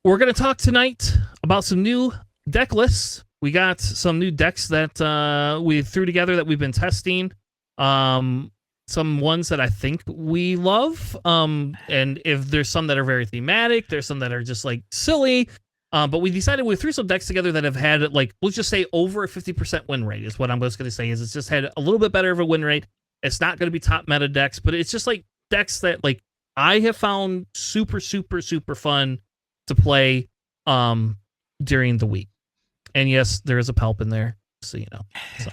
we're going to talk tonight about some new deck lists. We got some new decks that we threw together that we've been testing. Some ones that I think we love. And if there's some that are very thematic, there's some that are just like silly. But we decided we threw some decks together that have had, like, let's just say over a 50% win rate is what I'm just going to say. Is it's just had a little bit better of a win rate. It's not going to be top meta decks, but it's just like decks that like I have found super, super, super fun to play during the week. And yes, there is a Palp in there, so you know. So.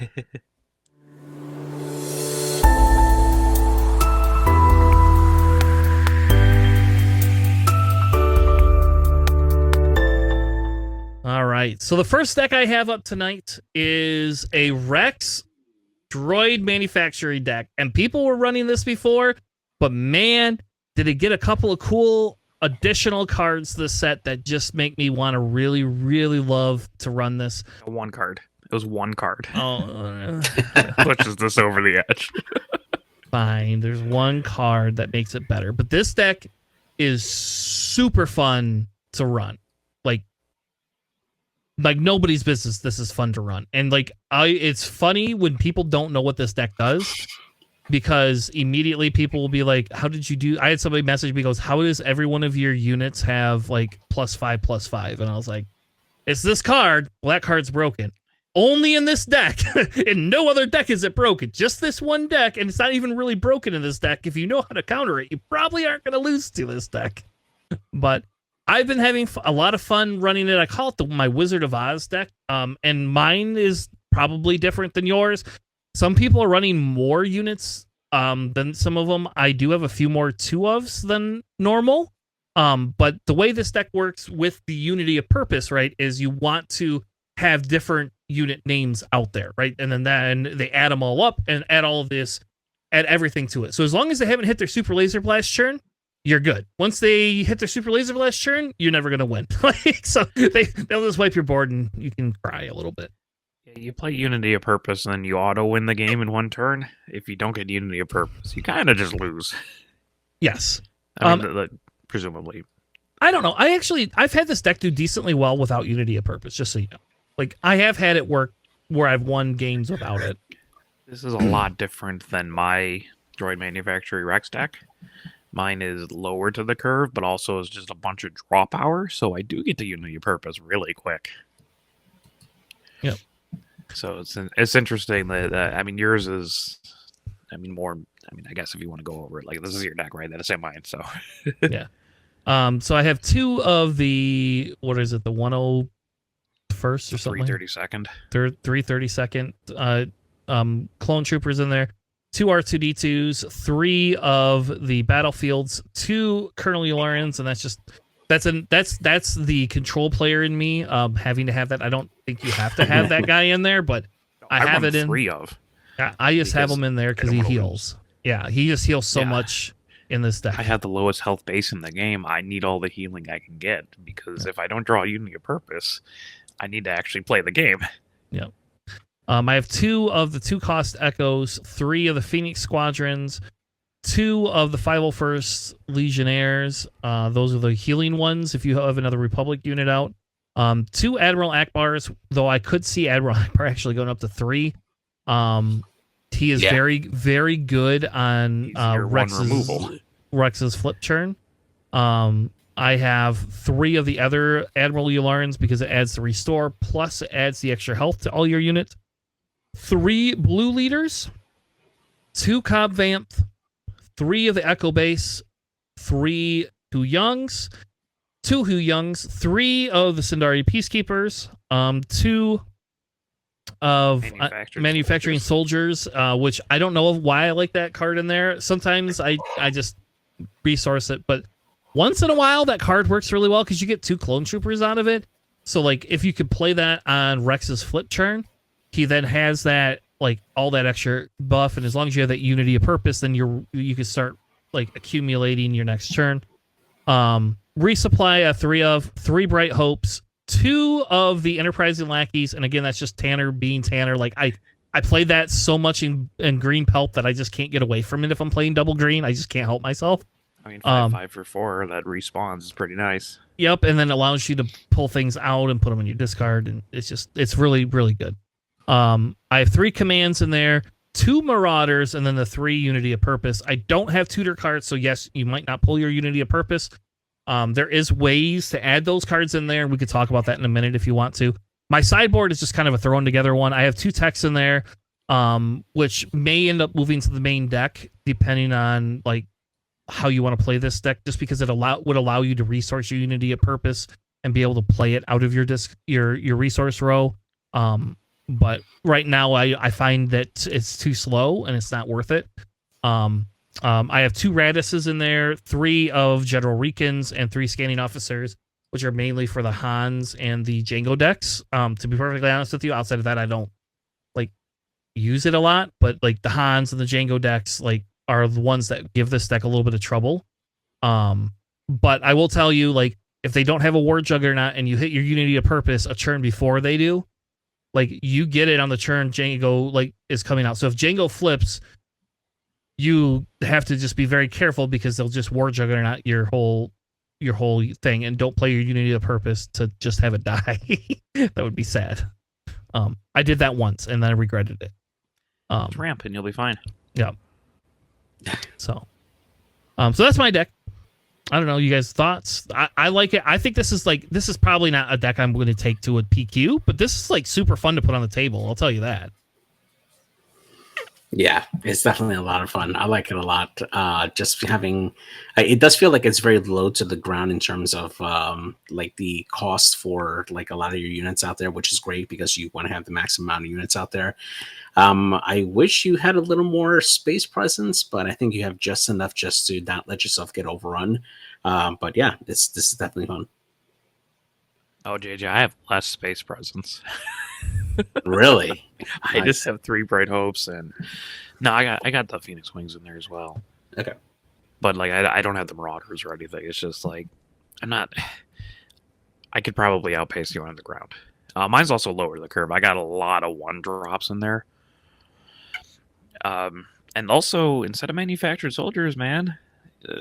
All right. So the first deck I have up tonight is a Rex droid manufacturing deck. And people were running this before, but man, did it get a couple of cool additional cards this set that just make me want to really, really love to run this. One card. It was one card. Oh, pushes this over the edge. Fine. There's one card that makes it better. But this deck is super fun to run. Like nobody's business. This is fun to run. And like it's funny when people don't know what this deck does, because immediately people will be like, how did you do? I had somebody message me, goes, how does every one of your units have like +5/+5? And I was like, it's this card. Well, that card's broken. Only in this deck. In no other deck is it broken. Just this one deck. And it's not even really broken in this deck. If you know how to counter it, you probably aren't going to lose to this deck. But I've been having a lot of fun running it. I call it my Wizard of Oz deck. And mine is probably different than yours. Some people are running more units than some of them. I do have a few more 2-ofs than normal. But the way this deck works with the Unity of Purpose, right, is you want to have different unit names out there, right? And then they add them all up and add all of this, add everything to it. So as long as they haven't hit their Super Laser Blast churn, you're good. Once they hit their Super Laser Blast churn, you're never going to win. So they'll just wipe your board and you can cry a little bit. Yeah, you play Unity of Purpose and then you auto win the game in one turn. If you don't get Unity of Purpose, you kind of just lose. Yes. I mean, presumably. I don't know. I've had this deck do decently well without Unity of Purpose, just so you know. Like, I have had it work where I've won games without it. This is a lot different than my droid manufacturing Rex deck. Mine is lower to the curve, but also is just a bunch of draw power, so I do get to Unity of Purpose really quick. Yep. So it's interesting that I mean yours is, I mean more. I mean I guess if you want to go over it, like this is your deck, right? That is mine. So yeah. So I have 2 of the, what is it, the 101st or something? 332nd. 332nd clone troopers in there. 2 R2D2s, 3 of the battlefields, 2 Colonel Yularians, and that's the control player in me having to have that. I don't think you have to have that guy in there, but I have it in 3 of. I just have him in there because he heals. Yeah, he just heals so much in this deck. I have the lowest health base in the game. I need all the healing I can get because if I don't draw Unity of Purpose, I need to actually play the game. Yeah. I have 2 of the 2-cost Echoes, 3 of the Phoenix Squadrons, 2 of the 501st Legionnaires. Those are the healing ones if you have another Republic unit out. 2 Admiral Akbars, though I could see Admiral Akbar actually going up to 3. He is very, very good on Rex's flip churn. I have 3 of the other Admiral Yularians because it adds the restore, plus it adds the extra health to all your units. 3 blue leaders, 2 Cobb Vanth, 3 of the Echo Base, 3 Hu Youngs, 2 Hu Youngs, 3 of the Sindari Peacekeepers, 2 of manufacturing soldiers, which I don't know why I like that card in there. Sometimes I just resource it, but once in a while that card works really well because you get 2 clone troopers out of it. So like if you could play that on Rex's flip churn, he then has that, like, all that extra buff, and as long as you have that Unity of Purpose, then you can start like accumulating your next turn. Resupply 3 Bright Hopes, 2 of the Enterprising Lackeys, and again that's just Tanner being Tanner. Like I played that so much in green Palp that I just can't get away from it. If I'm playing double green, I just can't help myself. I mean, 5/5 for 4 that respawns is pretty nice. Yep, and then allows you to pull things out and put them in your discard, and it's really, really good. I have 3 commands in there, 2 Marauders, and then the 3 Unity of Purpose. I don't have tutor cards, so yes, you might not pull your Unity of Purpose. There is ways to add those cards in there, and we could talk about that in a minute if you want to. My sideboard is just kind of a thrown together one. I have 2 techs in there, which may end up moving to the main deck, depending on like how you want to play this deck, just because it would allow you to resource your Unity of Purpose and be able to play it out of your your resource row. But right now I find that it's too slow and it's not worth it. I have 2 Radises in there, 3 of General Recons, and 3 Scanning Officers, which are mainly for the Hans and the Jango decks. To be perfectly honest with you, outside of that, I don't like use it a lot, but like the Hans and the Jango decks like are the ones that give this deck a little bit of trouble. But I will tell you, like, if they don't have a War Juggernaut and you hit your Unity of Purpose a turn before they do, like, you get it on the turn Jango like is coming out. So if Jango flips, you have to just be very careful because they'll just War Juggernaut your whole thing, and don't play your Unity of Purpose to just have it die. That would be sad. I did that once and then I regretted it. Just ramp and you'll be fine. Yeah. So that's my deck. I don't know, you guys' thoughts? I like it. I think this is probably not a deck I'm going to take to a PQ, but this is like super fun to put on the table. I'll tell you that. Yeah, it's definitely a lot of fun. I like it a lot. Just having, it does feel like it's very low to the ground in terms of like the cost for like a lot of your units out there, which is great because you want to have the maximum amount of units out there. I wish you had a little more space presence, but I think you have just enough just to not let yourself get overrun. But yeah, this is definitely fun. Oh, JJ, I have less space presence. Really? I just have 3 Bright Hopes, and no, I got the Phoenix Wings in there as well. Okay. But like I don't have the Marauders or anything. It's just like I could probably outpace you on the ground. Mine's also lower the curve. I got a lot of 1-drops in there. And also, instead of manufactured soldiers, man,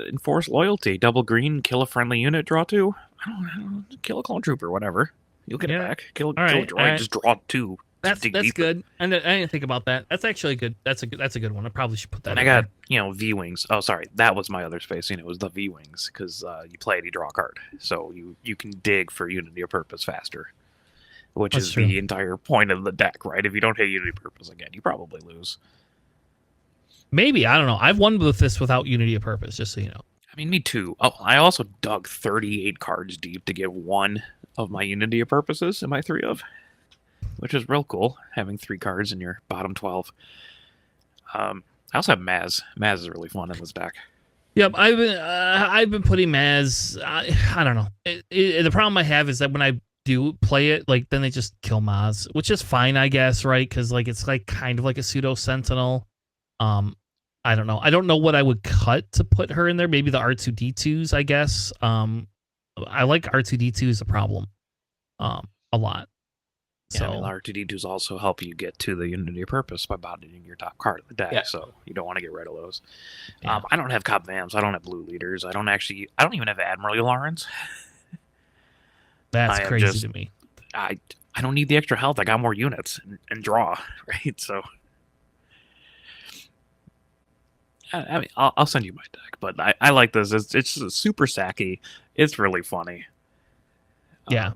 enforce loyalty. Double green, kill a friendly unit, draw 2. I don't know, kill a clone trooper, whatever. You'll get it back. Kill a droid, just draw 2. That's good. I didn't think about that. That's actually good. That's a good one. I probably should put that. And I got V-wings. Oh, sorry, that was my other space. It was the V-wings because you play it, you draw a card, so you can dig for Unity of Purpose faster, which is the entire point of the deck, right? If you don't hit Unity of Purpose again, you probably lose. Maybe, I don't know. I've won with this without Unity of Purpose, just so you know. I mean, me too. Oh, I also dug 38 cards deep to get 1 of my Unity of Purposes in my 3 of, which is real cool, having 3 cards in your bottom 12. I also have Maz. Maz is really fun in this deck. Yep, I've been putting Maz. I don't know. The problem I have is that when I do play it, like, then they just kill Maz, which is fine, I guess, right? Because like it's like kind of like a pseudo Sentinel. I don't know. I don't know what I would cut to put her in there. Maybe the R2D2s, I guess. I like R2D2 as a problem a lot. So yeah, R2D2s also help you get to the Unity of Purpose by bodying your top card of the deck, so you don't want to get rid of those. Yeah. I don't have Cobb Vams. I don't have Blue Leaders. I don't even have Admiral Lawrence. That's crazy to me. I don't need the extra health. I got more units and draw, right? So I mean, I'll send you my deck, but I like this. It's super sacky. It's really funny. Yeah.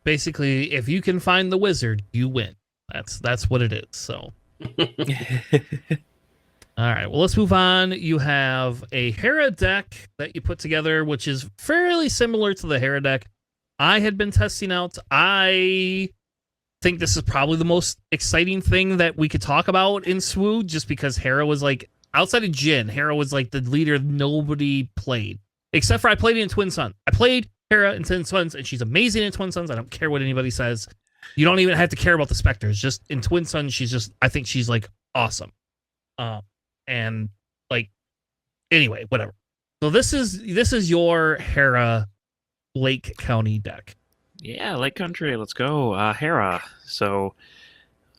Basically, if you can find the wizard, you win. That's what it is. So, all right. Well, let's move on. You have a Hera deck that you put together, which is fairly similar to the Hera deck I had been testing out. I think this is probably the most exciting thing that we could talk about in SWU, just because Hera was like, outside of Jin, Hera was like the leader nobody played, except for I played it in Twin Sun. I played Hera in Twin Suns, and she's amazing in Twin Suns. I don't care what anybody says. You don't even have to care about the Spectres. Just in Twin Suns, I think she's like awesome. And like, anyway, whatever. So this is your Hera Lake County deck. Yeah, Lake Country. Let's go, Hera. So,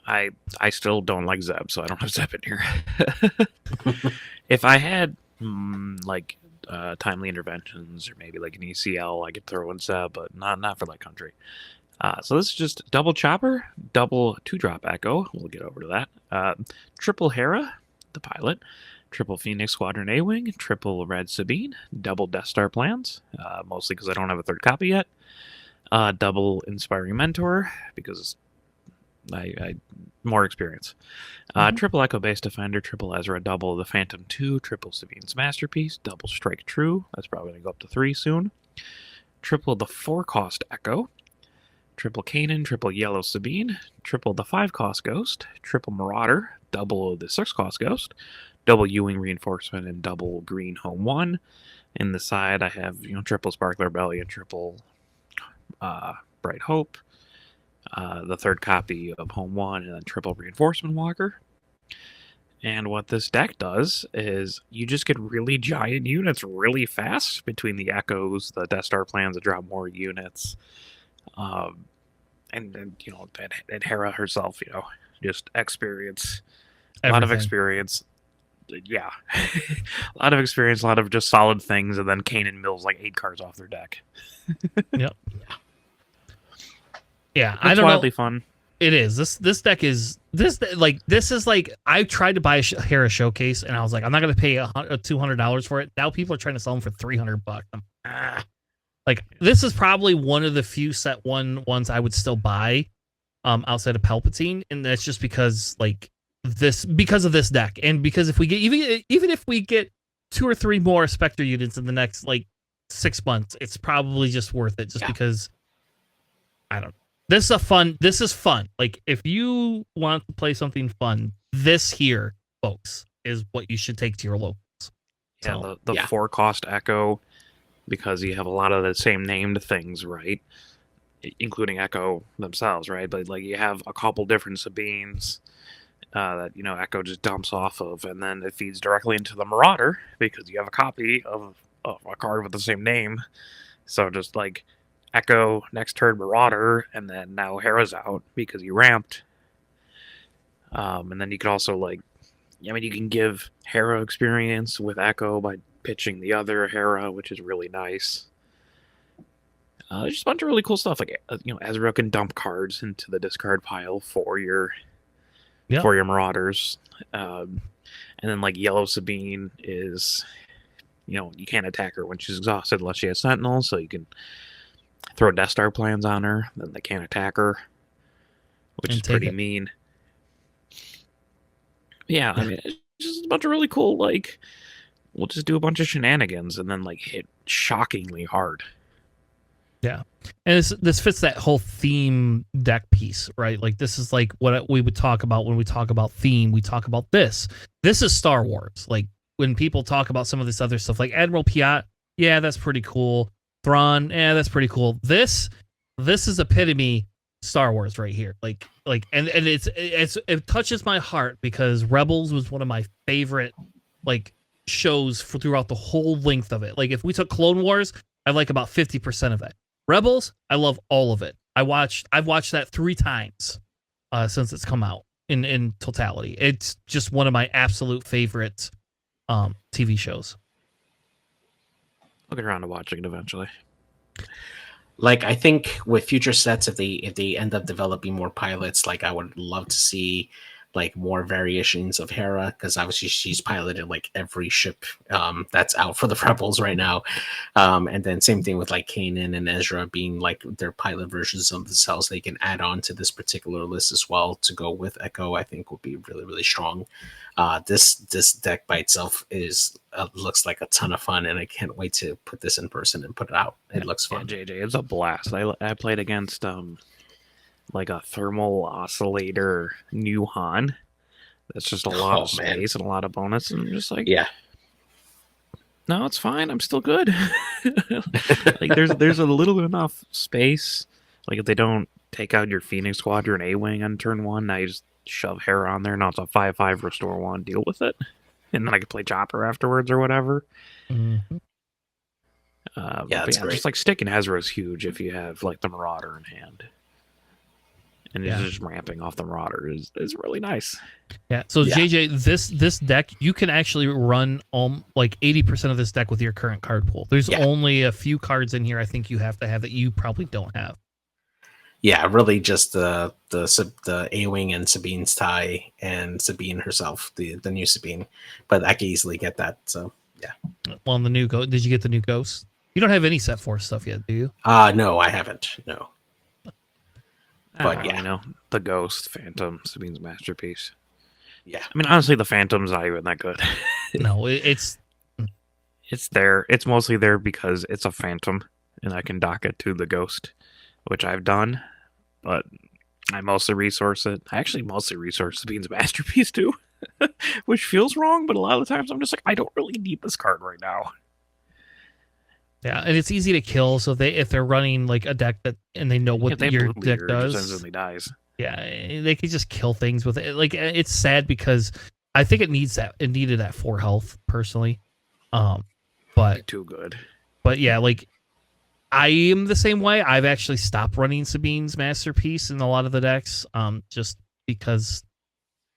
I still don't like Zeb, so I don't have Zeb in here. If I had like timely interventions or maybe like an ECL I could throw in Seb, but not for that country. So this is just double chopper, double 2-drop echo. We'll get over to that. Triple Hera, the pilot. Triple Phoenix Squadron A-Wing, triple Red Sabine, double Death Star plans, mostly because I don't have a third copy yet. Double Inspiring Mentor, because I more experience. Triple Echo Base Defender, triple Ezra, double the Phantom 2, triple Sabine's Masterpiece, double Strike True. That's probably going to go up to 3 soon. Triple the 4-cost Echo, triple Kanan, triple Yellow Sabine, triple the 5-cost Ghost, triple Marauder, double the 6-cost Ghost, double Ewing Reinforcement, and double Green Home 1. In the side, I have triple Sparkler Belly and triple Bright Hope, the 3rd copy of Home 1, and then triple Reinforcement Walker. And what this deck does is you just get really giant units really fast between the Echoes, the Death Star plans that drop more units, and Hera herself, just experience, a lot of experience. Yeah, a lot of experience, a lot of just solid things, and then Kanan mills like 8 cards off their deck. Yep. Yeah, I don't know. It's wildly fun. It is. This deck is this is like I tried to buy a Hera showcase and I was like, I'm not gonna pay $200 for it. Now people are trying to sell them for $300. Like this is probably one of the few set ones I would still buy, outside of Palpatine, and that's just because because of this deck, and because if we get even if we get 2 or 3 more Spectre units in the next 6 months, it's probably just worth it. Just because I don't know. This is fun. Like, if you want to play something fun, this here, folks, is what you should take to your locals. Yeah, so, the 4-cost Echo, because you have a lot of the same named things, right? Including Echo themselves, right? But you have a couple different Sabines that Echo just dumps off of, and then it feeds directly into the Marauder because you have a copy of a card with the same name. So just Echo, next turn Marauder, and then now Hera's out because you ramped. And then you could also you can give Hera experience with Echo by pitching the other Hera, which is really nice. There's just a bunch of really cool stuff. Ezra can dump cards into the discard pile for your Marauders. And then Yellow Sabine is, you can't attack her when she's exhausted unless she has Sentinels, so you can throw Death Star plans on her, then they can't attack her, which is pretty mean. Yeah, I mean, it's just a bunch of really cool, we'll just do a bunch of shenanigans and then, hit shockingly hard. Yeah. And this fits that whole theme deck piece, right? This is what we would talk about when we talk about theme. We talk about this. This is Star Wars. When people talk about some of this other stuff, Admiral Piett, yeah, that's pretty cool. Thrawn, that's pretty cool. This is epitome Star Wars right here. And it touches my heart because Rebels was one of my favorite shows throughout the whole length of it. If we took Clone Wars, I like about 50% of it. Rebels, I love all of it. I've watched that 3 times since it's come out in totality. It's just one of my absolute favorite TV shows. I'll get around to watching it eventually. I think with future sets, if they end up developing more pilots, I would love to see more variations of Hera, because obviously she's piloted every ship that's out for the Rebels right now. And then same thing with Kanan and Ezra being their pilot versions of themselves. They can add on to this particular list as well to go with Echo. I think would be really, really strong. This deck by itself looks like a ton of fun, and I can't wait to put this in person and put it out. It looks fun. Yeah, JJ, it's a blast. I played against a thermal oscillator new Han. That's just a lot of space and a lot of bonus, and I'm just no, it's fine. I'm still good. There's a little bit enough space. If they don't take out your Phoenix Squadron A-Wing on turn 1, now you just shove Hera on there. Now it's a 5/5 restore 1. Deal with it, and then I can play Chopper afterwards or whatever. Mm-hmm. That's great. Just sticking Ezra is huge if you have the Marauder in hand. and Yeah. just ramping off the Marauder is really nice. Yeah. So Yeah. JJ, this deck you can actually run like 80% of this deck with your current card pool. There's Yeah. only a few cards in here I think you have to have that you probably don't have. Yeah, really just the A-Wing and Sabine's tie and Sabine herself, the new Sabine. But I can easily get that. So yeah. Well, the new did you get the new Ghost? You don't have any set 4 stuff yet, do you? No, I haven't. No. But yeah. You know, the Ghost, Phantom, Sabine's masterpiece. Yeah. I mean, honestly, the Phantom's not even that good. No, it's there. It's mostly there because it's a Phantom, and I can dock it to the Ghost, which I've done. But I mostly resource it. I actually mostly resource Sabine's masterpiece too, which feels wrong. But a lot of the times, I'm just like, I don't really need this card right now. yeah, and it's easy to kill. So if they're running like a deck that and they know what If they your blue leader, deck it just does, instantly dies. yeah, they could just kill things with it. Like it's sad because I think it needed that 4 health personally. But Too good. But yeah, like I am the same way. I've actually stopped running Sabine's masterpiece in a lot of the decks, just because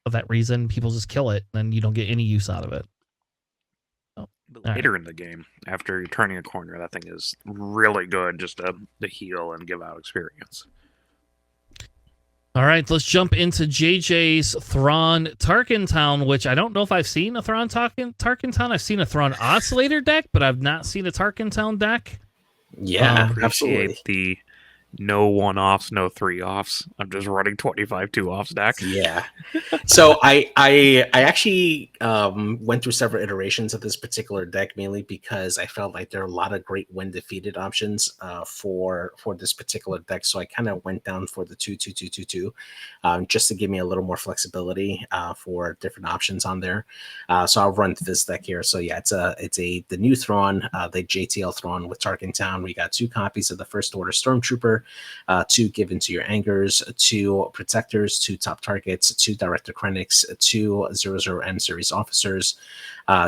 of that reason. People just kill it, and then you don't get any use out of it. But later in the game, after you're turning a corner, that thing is really good just to heal and give out experience. All right, let's jump into JJ's Thrawn Tarkin Town, which I don't know if I've seen a Thrawn Tarkin Town. I've seen a Thrawn Oscillator deck, but I've not seen a Tarkin Town deck. Yeah, Appreciate absolutely. the no 1-offs, no 3-offs. I'm just running 25 2-offs deck. Yeah. So I actually went through several iterations of this particular deck, mainly because I felt like there are a lot of great when defeated options for this particular deck. So I kind of went down for the 2-2-2-2-2 just to give me a little more flexibility for different options on there. So I'll run this deck here. So yeah, it's the new Thrawn, the JTL Thrawn with Tarkin Town. We got 2 copies of the First Order Stormtrooper, 2 given to your angers, 2 protectors, 2 top targets, 2 director Krennics, 2 00M series officers,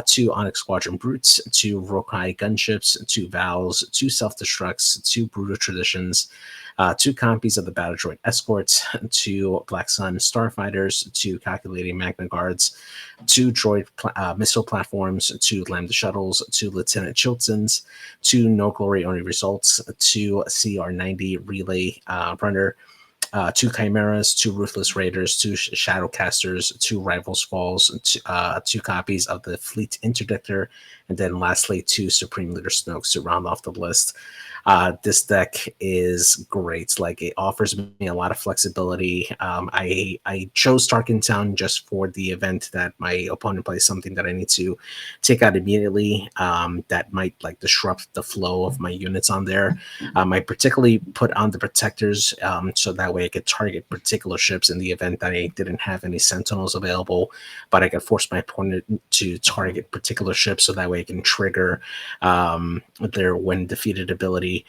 2 Onyx Squadron brutes, 2 Rokai gunships, 2 Vals, 2 self-destructs, 2 brutal traditions, 2 copies of the battle droid escorts, 2 Black Sun starfighters, 2 calculating magna guards, 2 droid missile platforms, 2 lambda shuttles, 2 lieutenant chiltons, 2 no glory only results, 2 CR90 relay runner, 2 chimeras, 2 ruthless raiders, 2 shadowcasters, 2 rivals falls, 2 copies of the fleet interdictor, and then lastly 2 supreme leader Snokes to round off the list. This deck is great. Like, it offers me a lot of flexibility. I chose Tarkin Town just for the event that my opponent plays something that I need to take out immediately, that might like disrupt the flow of my units on there. I particularly put on the protectors so that way I could target particular ships in the event that I didn't have any sentinels available, but I could force my opponent to target particular ships so that way I can trigger their when defeated ability.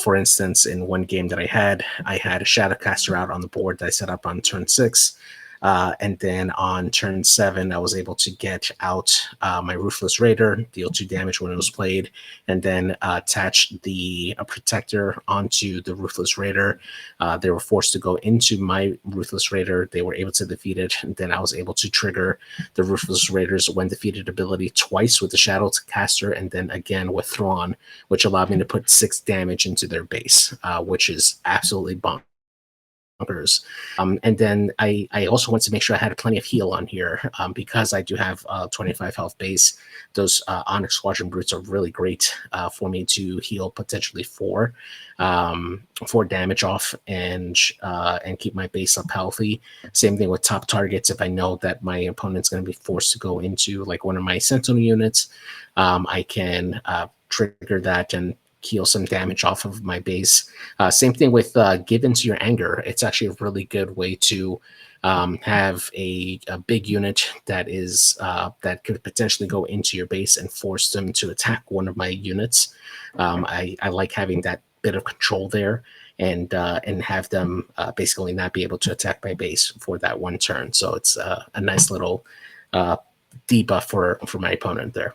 For instance, in one game that I had a Shadowcaster out on the board that I set up on turn 6. And then on turn 7, I was able to get out my Ruthless Raider, deal 2 damage when it was played, and then attach the protector onto the Ruthless Raider. They were forced to go into my Ruthless Raider. They were able to defeat it, and then I was able to trigger the Ruthless Raider's when defeated ability twice with the Shadowcaster, and then again with Thrawn, which allowed me to put 6 damage into their base, which is absolutely bonkers. And then I also want to make sure I had plenty of heal on here because I do have 25 health base. Those Onyx Squadron brutes are really great for me to heal potentially 4 damage off and keep my base up healthy. Same thing with top targets. If I know that my opponent's going to be forced to go into like one of my Sentinel units, I can trigger that and heal some damage off of my base. Same thing with give into your anger. It's actually a really good way to have a big unit that is that could potentially go into your base and force them to attack one of my units. I like having that bit of control there and have them basically not be able to attack my base for that one turn. So it's a nice little debuff for my opponent there.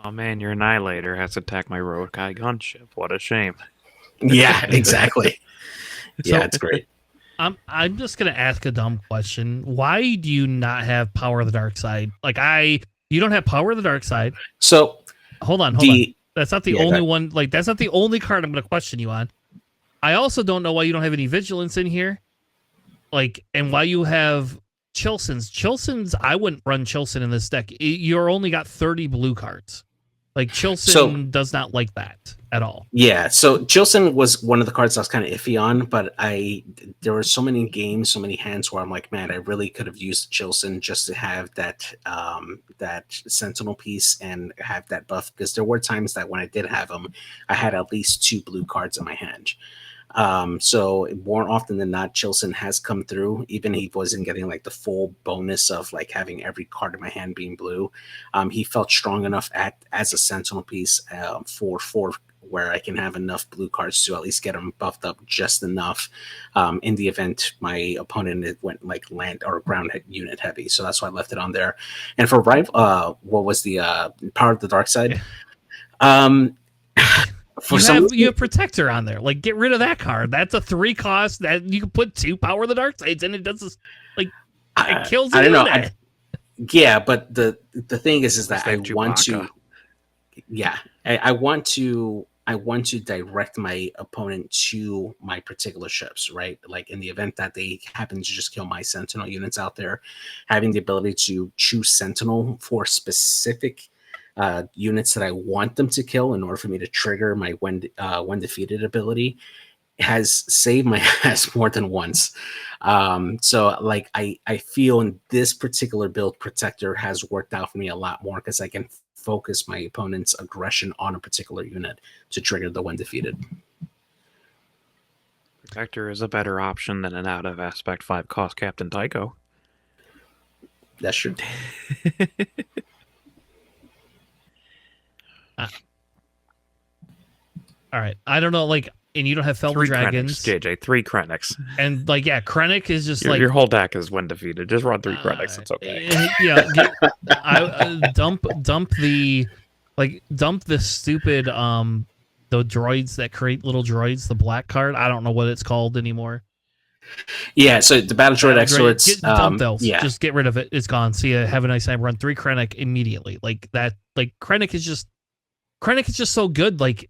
Oh man, your Annihilator has to attack my Rokai gunship. What a shame. Yeah, exactly. So, Yeah, it's great. I'm just gonna ask a dumb question. Why do you not have Power of the Dark Side? You don't have Power of the Dark Side. So hold on. That's not the only one. Like, that's not the only card I'm gonna question you on. I also don't know why you don't have any Vigilance in here. Like, and why you have Chilsons, I wouldn't run Chilson in this deck. You're only got 30 blue cards. Like, Chilson does not like that at all. Yeah, so Chilson was one of the cards I was kind of iffy on, but there were so many games, so many hands where I'm like, man, I really could have used Chilson just to have that Sentinel piece and have that buff, because there were times that when I did have him, I had at least 2 blue cards in my hand. So more often than not, Chilson has come through, even he wasn't getting like the full bonus of like having every card in my hand being blue. He felt strong enough as a Sentinel piece for where I can have enough blue cards to at least get him buffed up just enough in the event my opponent went like land or ground unit heavy. So that's why I left it on there. And for what was the Power of the Dark Side? You have Protector on there. Like, get rid of that card. That's a 3 cost that you can put 2 Power of the Dark Sides and it does this, like, it kills. I don't know. Yeah, but the thing is that I want to direct my opponent to my particular ships, right? Like, in the event that they happen to just kill my Sentinel units out there, having the ability to choose Sentinel for specific units that I want them to kill in order for me to trigger my when defeated ability has saved my ass more than once. So like I feel in this particular build, Protector has worked out for me a lot more because I can focus my opponent's aggression on a particular unit to trigger the when defeated. Protector is a better option than an out of aspect 5 cost Captain Tycho. That's true. All right, I don't know, like, and you don't have Felden Dragons. JJ, 3 Krennics. And like, yeah, Krennic is just your whole deck is when defeated. Just run 3 Krennics. It's okay. Yeah, dump the stupid the droids that create little droids. The black card. I don't know what it's called anymore. Yeah, so the Battle Droid Exorts. Dump those. Yeah, just get rid of it. It's gone. See ya. Have a nice time. Run 3 Krennic immediately. Like that. Like Krennic is just so good. Like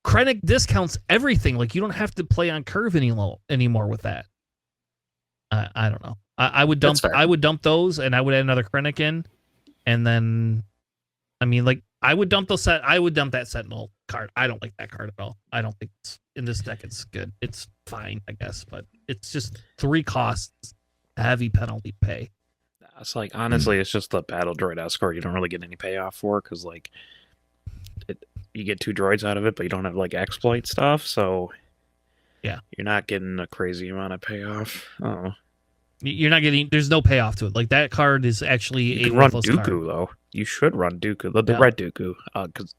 Krennic discounts everything. Like, you don't have to play on curve anymore with that. I don't know. I would dump those, and I would add another Krennic in, and then, I mean, like, I would dump that Sentinel card. I don't like that card at all. I don't think in this deck it's good. It's fine, I guess, but it's just 3 costs, heavy penalty pay. It's like, honestly, it's just the Battle Droid Escort you don't really get any payoff for, because like you get 2 droids out of it, but you don't have like exploit stuff, so yeah, you're not getting a crazy amount of payoff. Oh, you're not getting. There's no payoff to it. Like, that card is actually you can run Dooku card. Though. You should run Dooku, the red Dooku, because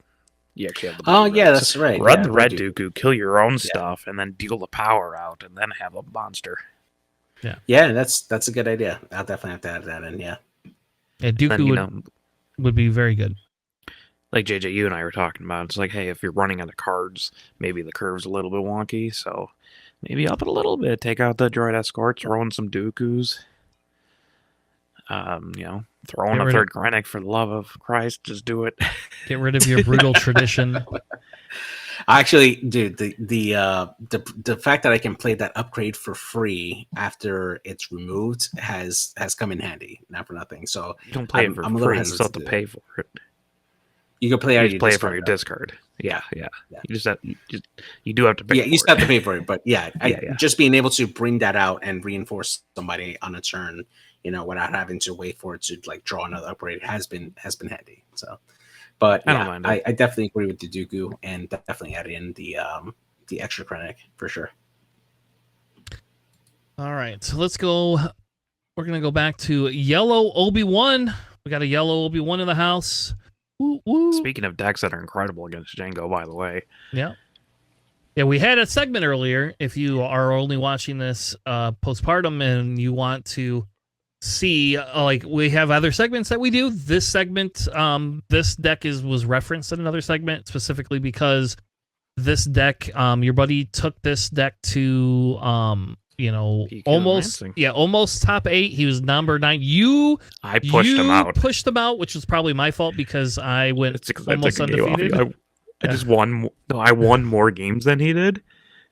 you actually have the. Oh yeah, that's right. Run the red Dooku, kill your own stuff, and then deal the power out, and then have a monster. Yeah, that's a good idea. I'll definitely have to add that in. Yeah, Dooku would be very good. Like JJ, you and I were talking about, it's like, hey, if you're running out of cards, maybe the curve's a little bit wonky, so maybe up it a little bit. Take out the Droid Escort, throw in some Dookus. Throw in a 3rd Krennic, for the love of Christ, just do it. Get rid of your brutal tradition. Actually, dude, the fact that I can play that upgrade for free after it's removed has come in handy, not for nothing. So you don't play it for free, you still have to pay for it. You can play it from your discard. Yeah. You do have to pay. Yeah, you still have to pay for it, but just being able to bring that out and reinforce somebody on a turn, without having to wait for it to like draw another upgrade has been handy. So, but I don't mind it. I definitely agree with the Dooku and definitely add in the extra Krennic for sure. All right, so let's go. We're gonna go back to yellow Obi-Wan. We got a yellow Obi-Wan in the house. Woo, woo. Speaking of decks that are incredible against Jango, by the way. Yeah, we had a segment earlier. If you are only watching this postpartum and you want to see, like, we have other segments that we do. This segment, this deck was referenced in another segment specifically because this deck, your buddy took this deck to Peak almost advancing. almost top 8. He was number 9. I pushed him out. Pushed him out, which was probably my fault because I went It's because I almost took a game off undefeated. you. I just won. No, I won more games than he did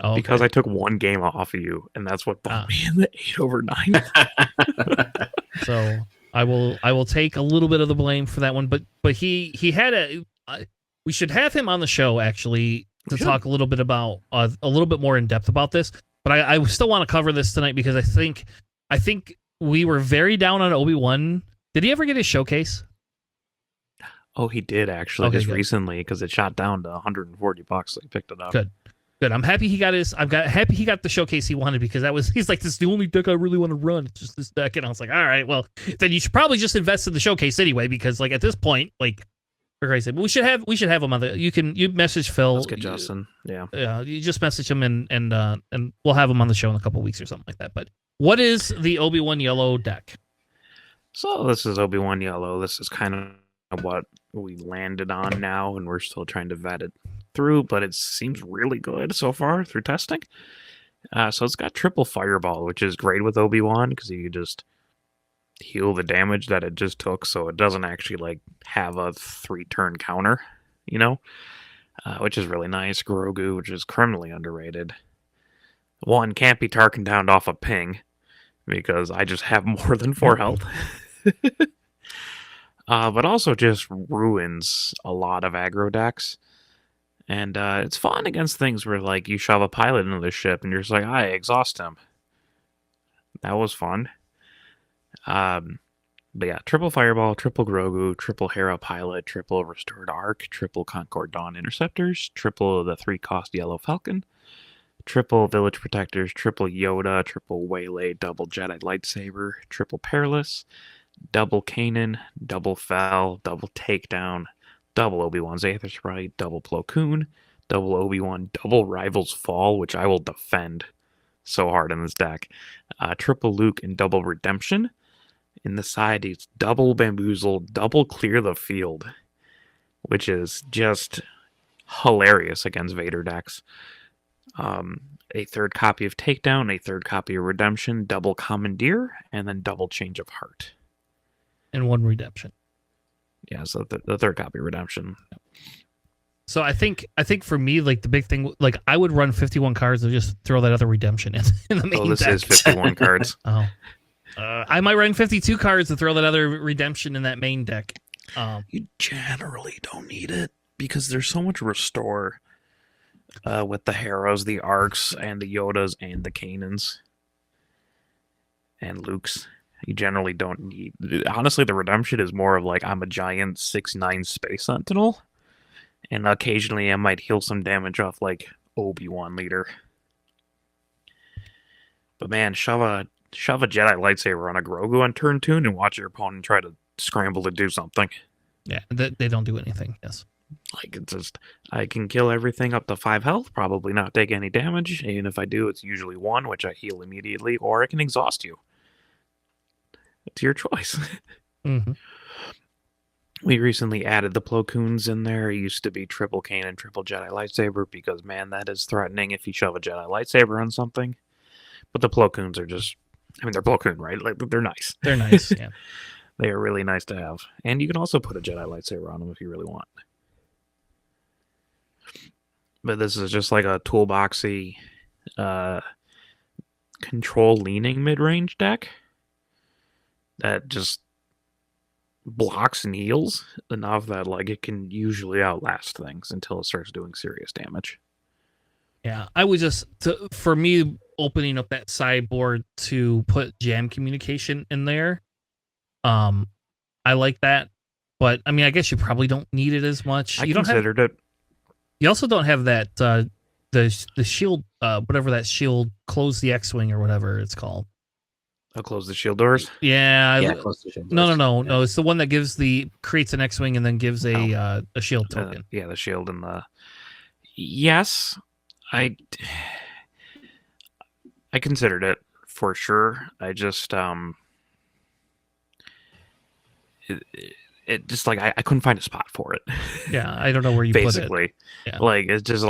Oh, okay. because I took one game off of you, and that's what put me in the 8/9. So I will take a little bit of the blame for that one, but he had we should have him on the show actually to talk a little bit about a little bit more in depth about this. But I still want to cover this tonight because I think we were very down on Obi-Wan. Did he ever get his showcase? Oh, he did actually Okay, just good. recently because it shot down to $140. So he picked it up. Good. I'm happy he got happy he got the showcase he wanted because he's like, this is the only deck I really want to run. It's just this deck. And I was like, all right, well, then you should probably just invest in the showcase anyway, because like at this point, like for Christ's sake, we should have him on the, you message Phil. Let's get Justin. Yeah. You just message him and we'll have him on the show in a couple weeks or something like that. But what is the Obi-Wan Yellow deck? So this is Obi-Wan Yellow. This is kind of what we landed on now, and we're still trying to vet it through, but it seems really good so far through testing. So it's got triple fireball, which is great with Obi-Wan because you just heal the damage that it just took, so it doesn't actually like have a 3-turn counter, which is really nice. Grogu, which is criminally underrated. One, can't be Tarkin downed off a ping because I just have more than 4 health. But also just ruins a lot of aggro decks. And it's fun against things where like you shove a pilot into the ship and you're just like, I exhaust him. That was fun. But yeah, triple Fireball, triple Grogu, triple Hera Pilot, triple Restored Arc, triple Concord Dawn Interceptors, triple the 3-cost Yellow Falcon, triple Village Protectors, triple Yoda, triple Waylay, double Jedi Lightsaber, triple Perilous, double Kanan, double Fel, double Takedown, double Obi-Wan's Aether Sprite, double Plo Koon, double Obi-Wan, double Rivals Fall, which I will defend so hard in this deck, triple Luke, and double Redemption. In the side, it's double Bamboozle, double Clear the Field, which is just hilarious against Vader decks. A 3rd copy of Takedown, a 3rd copy of Redemption, double Commandeer, and then double Change of Heart. And 1 redemption. Yeah, so the 3rd copy of Redemption. So I think for me, like the big thing, like I would run 51 cards and just throw that other redemption in the main Oh, this deck. is 51 cards. Oh. I might run 52 cards to throw that other redemption in that main deck. You generally don't need it because there's so much restore with the Heras, the Arcs, and the Yodas, and the Kanans. And Luke's. You generally don't need... Honestly, the Redemption is more of like, I'm a giant 6'9" Space Sentinel, and occasionally I might heal some damage off like Obi-Wan Leader. But man, shove a Jedi lightsaber on a Grogu on turn 2 and watch your opponent try to scramble to do something. Yeah, they don't do anything, yes. Like, it's just, I can kill everything up to 5 health, probably not take any damage, and if I do, it's usually 1, which I heal immediately, or I can exhaust you. It's your choice. Mm-hmm. We recently added the Plo Koons in there. It used to be triple Kanan, triple Jedi lightsaber, because, man, that is threatening if you shove a Jedi lightsaber on something. But the Plo Koons are just... I mean, they're Plo Koon, right? Like, they're nice. They're nice, yeah. They are really nice to have. And you can also put a Jedi lightsaber on them if you really want. But this is just like a toolboxy, control-leaning mid-range deck that just blocks and heals enough that like it can usually outlast things until it starts doing serious damage. Yeah, I would just, for me, opening up that sideboard to put jam communication in there, I like that. But, I mean, I guess you probably don't need it as much. I considered it. You also don't have that, the shield, whatever that shield, close the X-Wing or whatever it's called. I'll close the shield doors. Yeah. Close the shield No. doors. No, it's the one that creates an X-Wing and then gives a shield token. Yeah, the shield and the... Yes, I considered it for sure. I just it just like I couldn't find a spot for it. Yeah, I don't know where you basically put it. Yeah. Like it's just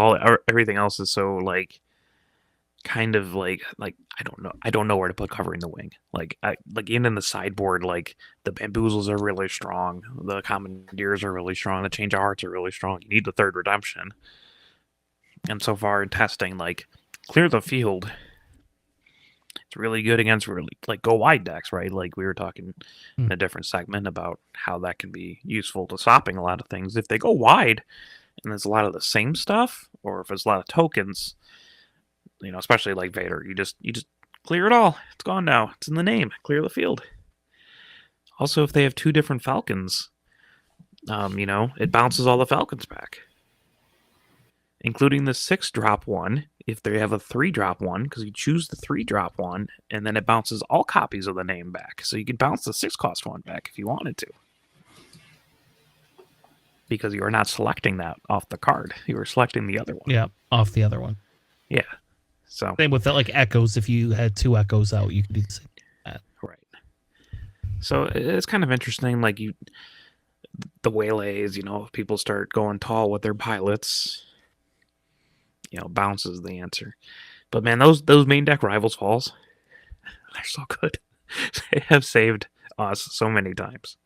everything else is so like kind of like I don't know where to put covering the wing. Like in the sideboard, like the bamboozles are really strong, the commandeers are really strong, the change of hearts are really strong. You need the third redemption. And so far in testing, like clear the field, it's really good against really like go wide decks, right? Like we were talking in a different segment about how that can be useful to stopping a lot of things. If they go wide and there's a lot of the same stuff, or if there's a lot of tokens, you know, especially like Vader, you just clear it all. It's gone now. It's in the name. Clear the field. Also, if they have 2 different Falcons, you know, it bounces all the Falcons back, including the 6-drop one. If they have a 3-drop one, because you choose the 3-drop one, and then it bounces all copies of the name back. So you could bounce the 6-cost one back if you wanted to, because you are not selecting that off the card. You are selecting the other one. Yeah, off the other one. Yeah. So same with that, like echoes. If you had 2 echoes out, you could do the same. Right. So it's kind of interesting. Like the waylays, you know, if people start going tall with their pilots, you know, bounce is the answer. But man, those main deck rivals falls, they're so good. They have saved us so many times.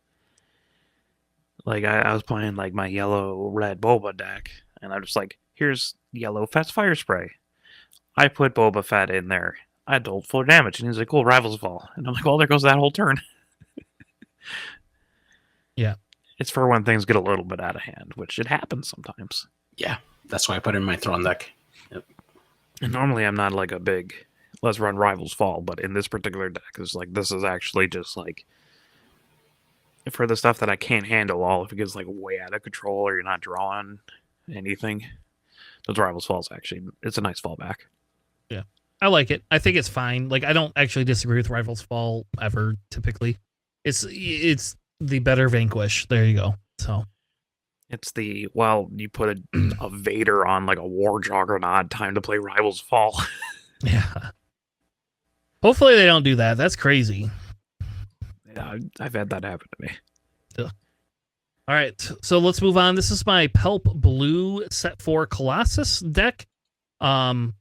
Like I was playing like my yellow red Boba deck, and I'm just like, here's yellow Fett's fire spray. I put Boba Fett in there. I dealt 4 damage, and he's like, cool, rivals fall. And I'm like, well, there goes that whole turn. Yeah. It's for when things get a little bit out of hand, which it happens sometimes. Yeah, that's why I put it in my Thrawn deck. Yep. And normally I'm not like a big let's run rivals fall, but in this particular deck, it's like this is actually just like for the stuff that I can't handle. All if it gets like way out of control or you're not drawing anything, those rivals falls actually it's a nice fallback. Yeah, I like it. I think it's fine. Like I don't actually disagree with rivals fall ever. Typically, it's the better Vanquish. There you go. So. It's the, well, you put a Vader on like a War Juggernaut, time to play Rivals Fall. Yeah. Hopefully they don't do that. That's crazy. Yeah, I've had that happen to me. Ugh. All right, so let's move on. This is my Palp Blue Set 4 Colossus deck. The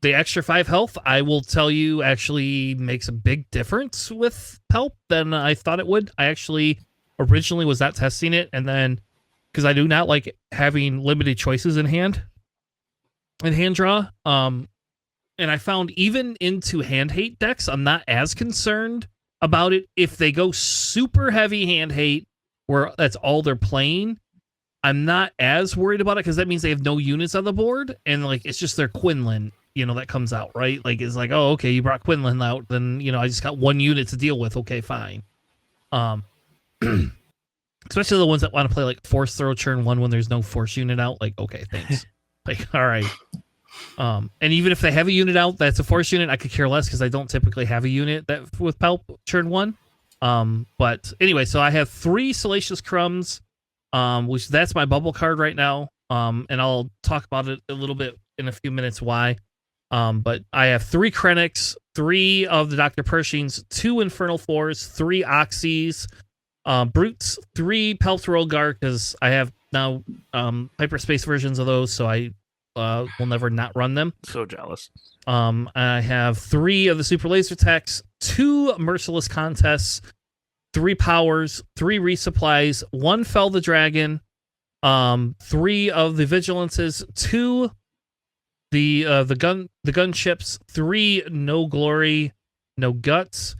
extra 5 health, I will tell you, actually makes a big difference with Palp than I thought it would. I actually originally was not testing it, and then because I do not like having limited choices in hand draw. And I found even into hand hate decks, I'm not as concerned about it. If they go super heavy hand hate, where that's all they're playing, I'm not as worried about it because that means they have no units on the board, and like it's just their Quinlan, you know, that comes out, right? Like it's like, oh, okay, you brought Quinlan out, then you know I just got 1 unit to deal with. Okay, fine. Especially the ones that want to play like force throw turn 1 when there's no force unit out. Like, okay, thanks. Like, all right. And even if they have a unit out that's a force unit, I could care less because I don't typically have a unit that with Palp turn 1. But anyway, so I have 3 Salacious Crumbs, which that's my bubble card right now. And I'll talk about it a little bit in a few minutes why. But I have 3 Krennics, 3 of the Dr. Pershings, 2 Infernal Floors, 3 Oxys, Brutes, 3 Palp Rollgar, because I have now hyperspace versions of those, so I will never not run them. So jealous. I have 3 of the Super Laser Techs, 2 Merciless Contests, 3 Powers, 3 Resupplies, 1 Fell the Dragon, 3 of the Vigilances, 2 the Gunships, 3 No Glory, No Guts,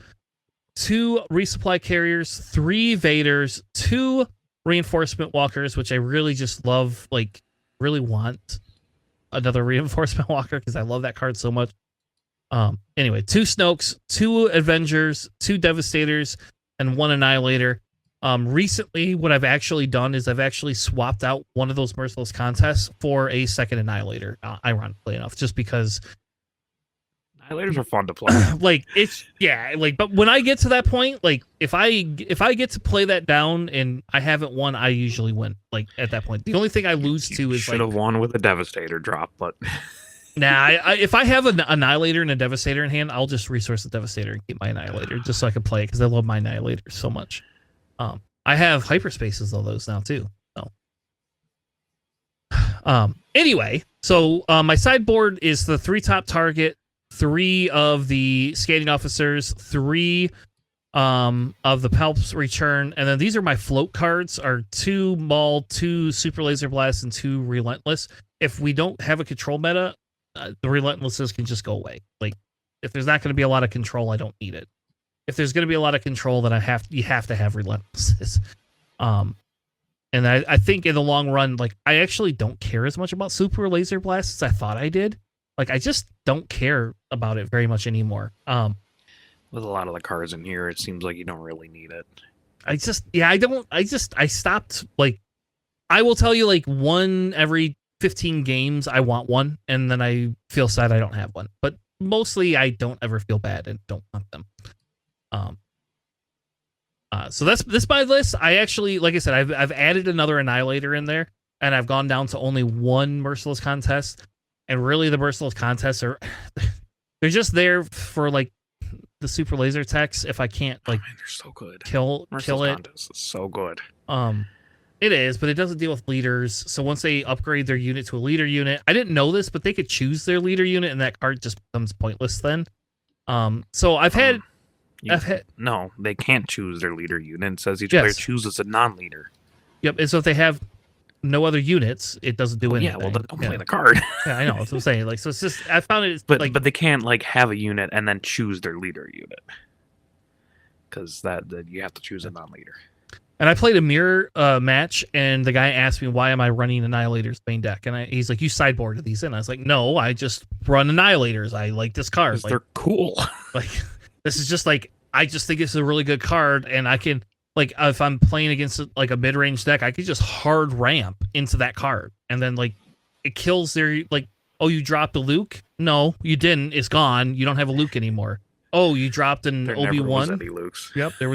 2 Resupply Carriers, 3 Vaders, 2 Reinforcement Walkers, which I really just love, like, really want another Reinforcement Walker because I love that card so much. Anyway, 2 Snokes, 2 Avengers, 2 Devastators, and 1 Annihilator. Recently, what I've actually done is I've actually swapped out one of those Merciless Contests for a second Annihilator, ironically enough, just because Annihilators are fun to play. like it's but when I get to that point, like if I get to play that down and I haven't won, I usually win. Like at that point, the only thing I lose to is should have won with a Devastator drop, but nah. If I have an Annihilator and a Devastator in hand, I'll just resource the Devastator and keep my Annihilator just so I can play it because I love my Annihilator so much. I have hyperspaces of those now too. So, anyway, so my sideboard is the 3 top target. 3 of the scanning officers, 3 of the Palps return, and then these are my float cards: are 2 Maul, 2 Super Laser Blast, and 2 Relentless. If we don't have a control meta, the Relentlesses can just go away. Like, if there's not going to be a lot of control, I don't need it. If there's going to be a lot of control, then you have to have Relentlesses. And I think in the long run, like, I actually don't care as much about Super Laser Blast as I thought I did. Like, I just don't care about it very much anymore. With a lot of the cards in here, it seems like you don't really need it. I stopped, like, I will tell you, like, 1 every 15 games, I want 1, and then I feel sad I don't have 1. But mostly, I don't ever feel bad and don't want them. So that's my list. I actually, like I said, I've added another Annihilator in there, and I've gone down to only 1 Merciless Contest. And really, the Merciless Contests are they're just there for, like, the Super Laser techs. If I can't, like, they're so good. Kill it. Contest is so good. It is, but it doesn't deal with leaders. So once they upgrade their unit to a leader unit, I didn't know this, but they could choose their leader unit, and that card just becomes pointless then. So I've had. No, they can't choose their leader unit. It says each player chooses a non-leader. Yep, and so if they have no other units, it doesn't do anything. Yeah, well, then don't play the card. Yeah, I know. That's what I'm saying. Like, so it's just, I found it, but like, they can't, like, have a unit and then choose their leader unit, because that you have to choose a non-leader. And I played a mirror match, and the guy asked me, why am I running Annihilator's main deck? And he's like, you sideboarded these in. I was like, no, I just run Annihilators. I like this card. Like, they're cool. Like, this is just, like, I just think it's a really good card, and I can, like, if I'm playing against, like, a mid-range deck, I could just hard ramp into that card, and then, like, it kills their, like, oh, you dropped a Luke? No, you didn't. It's gone. You don't have a Luke anymore. Oh, you dropped an Obi-Wan? Never was any Lukes. Yep, there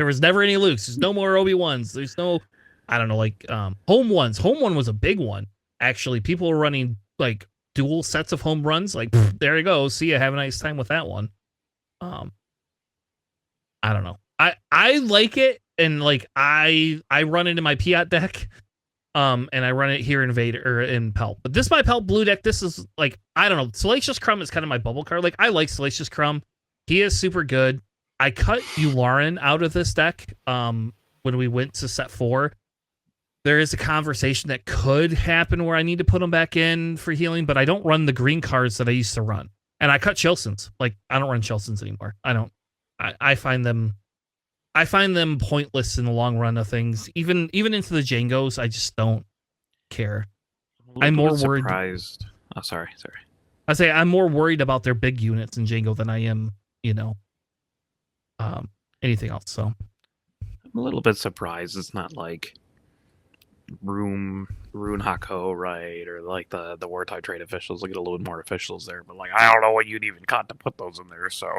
was never any Lukes. There's no more Obi-Wans. There's no, I don't know, like, home ones. Home one was a big one. Actually, people were running, like, dual sets of home runs. Like, there you go. See ya. Have a nice time with that one. I don't know. I like it, and, like, I run it in my Piett deck, and I run it here in Vader or in Palp. But this is my Palp blue deck. This is, like, I don't know. Salacious Crumb is kind of my bubble card. Like, I like Salacious Crumb. He is super good. I cut Yularen out of this deck when we went to set 4. There is a conversation that could happen where I need to put him back in for healing, but I don't run the green cards that I used to run. And I cut Chilsons. Like, I don't run Chilsons anymore. I don't. I find them pointless in the long run of things. Even into the Jangos, I just don't care. I'm more worried. Surprised. Oh, sorry. I say I'm more worried about their big units in Jango than I am, anything else. So I'm a little bit surprised it's not like Rune Hako, right? Or like the Wartime Trade officials. Look at a little bit more officials there, but, like, I don't know what you'd even got to put those in there. So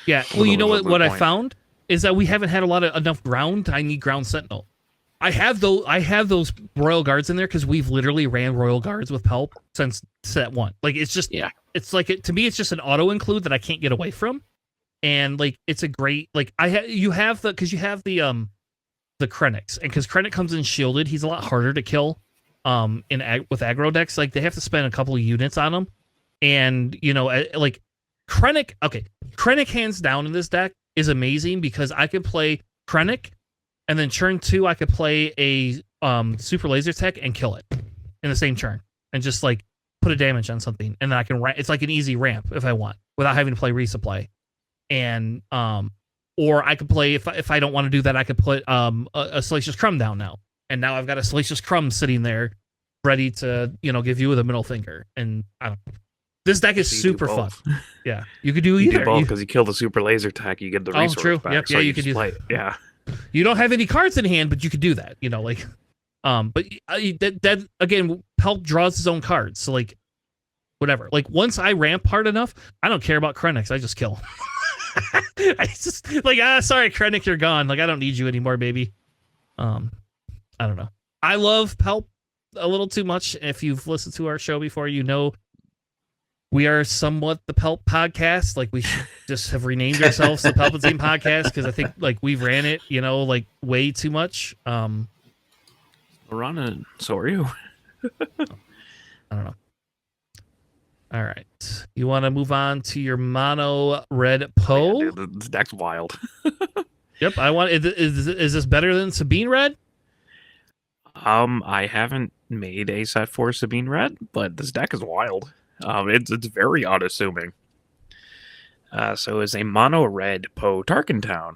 yeah, well, you know what I found is that we haven't had enough ground. I need ground sentinel. I have those Royal Guards in there because we've literally ran Royal Guards with Palp since set 1. Like, it's just, it's like, to me, it's just an auto include that I can't get away from. And, like, it's a great, like, you have the Krennics, and because Krennic comes in shielded, he's a lot harder to kill with aggro decks. Like, they have to spend a couple of units on him, and, like, Krennic hands down in this deck is amazing because I could play Krennic, and then turn 2 I could play a super laser tech and kill it in the same turn, and just, like, put a damage on something, and then I can it's like an easy ramp if I want without having to play resupply. And or I could play, if I don't want to do that, I could put a Salacious Crumb down now, and now I've got a Salacious Crumb sitting there ready to give you with a middle finger. And I don't. This deck is super fun. Yeah, you could do either. You do both because you kill the super laser tech, you get the resource true. back. Yep. So yeah, you could do play that. Yeah. You don't have any cards in hand, but you could do that. Like, but that again, Palp draws his own cards, so, like, whatever. Like, once I ramp hard enough, I don't care about Krennics. I just kill. I just, like, sorry, Krennic, you're gone. Like, I don't need you anymore, baby. I don't know. I love Palp a little too much. If you've listened to our show before, we are somewhat the Palp podcast. Like, we should just have renamed ourselves the Palpatine podcast, because I think, like, we've ran it, like, way too much. We're on it. So are you. I don't know. All right. You want to move on to your mono red Oh, Poe? yeah, dude, this deck's wild. Yep. I want. Is this better than Sabine red? I haven't made a set for Sabine Red, but this deck is wild. It's very unassuming. So it's a mono red Poe Tarkentown.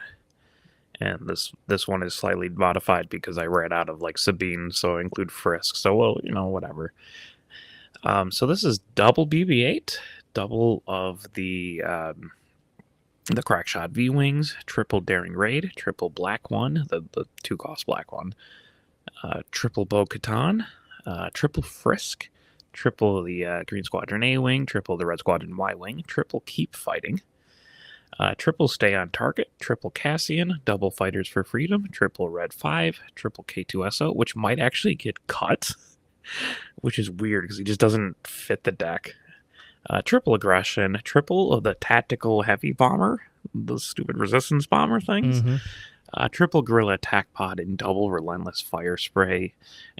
And this one is slightly modified because I ran out of like Sabine, so I include Frisk. So well, whatever. So this is double BB-8, double of the Crackshot V-Wings, triple Daring Raid, triple Black One, the 2-cost Black One, triple Bo-Katan, triple Frisk, triple the Green Squadron A-Wing, triple the Red Squadron Y-Wing, triple Keep Fighting, triple Stay on Target, triple Cassian, double Fighters for Freedom, triple Red 5, triple K2SO, which might actually get cut, which is weird because he just doesn't fit the deck. Triple Aggression, triple of the Tactical Heavy Bomber, the stupid Resistance Bomber things, triple Guerrilla Attack Pod, and double Relentless Fire Spray.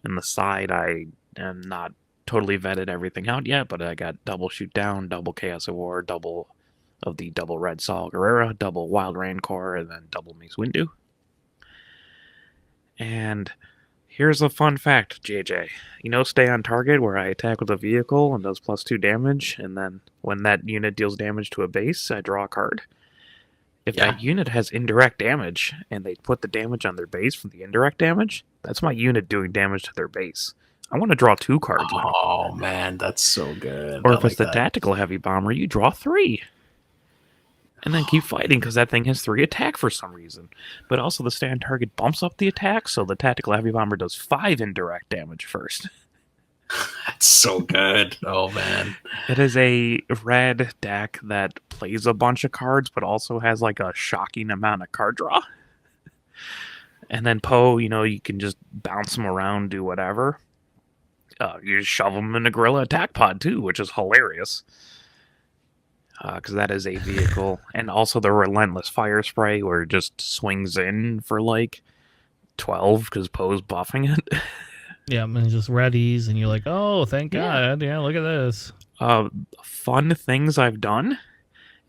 And the side, I am not totally vetted everything out yet, but I got double Shoot Down, double Chaos of War, double of the double Red Saul Guerrera, double Wild Rancor, and then double Mace Windu. And here's a fun fact, JJ. Stay on target where I attack with a vehicle and does +2 damage, and then when that unit deals damage to a base, I draw a card. If that unit has indirect damage, and they put the damage on their base from the indirect damage, that's my unit doing damage to their base. I want to draw 2 cards now. Oh, man, that's so good. Or if it's the Tactical Heavy Bomber, you draw 3. And then keep fighting because that thing has 3 attack for some reason. But also the stand target bumps up the attack, so the Tactical Heavy Bomber does 5 indirect damage first. That's so good. Oh, man. It is a red deck that plays a bunch of cards, but also has like a shocking amount of card draw. And then Poe, you can just bounce them around, do whatever. You just shove them in a Guerrilla Attack Pod too, which is hilarious. Because that is a vehicle. And also the Relentless Fire Spray, where it just swings in for like 12 because Poe's buffing it. Yeah, and just readies, and you're like, oh, thank God. Yeah, look at this. Fun things I've done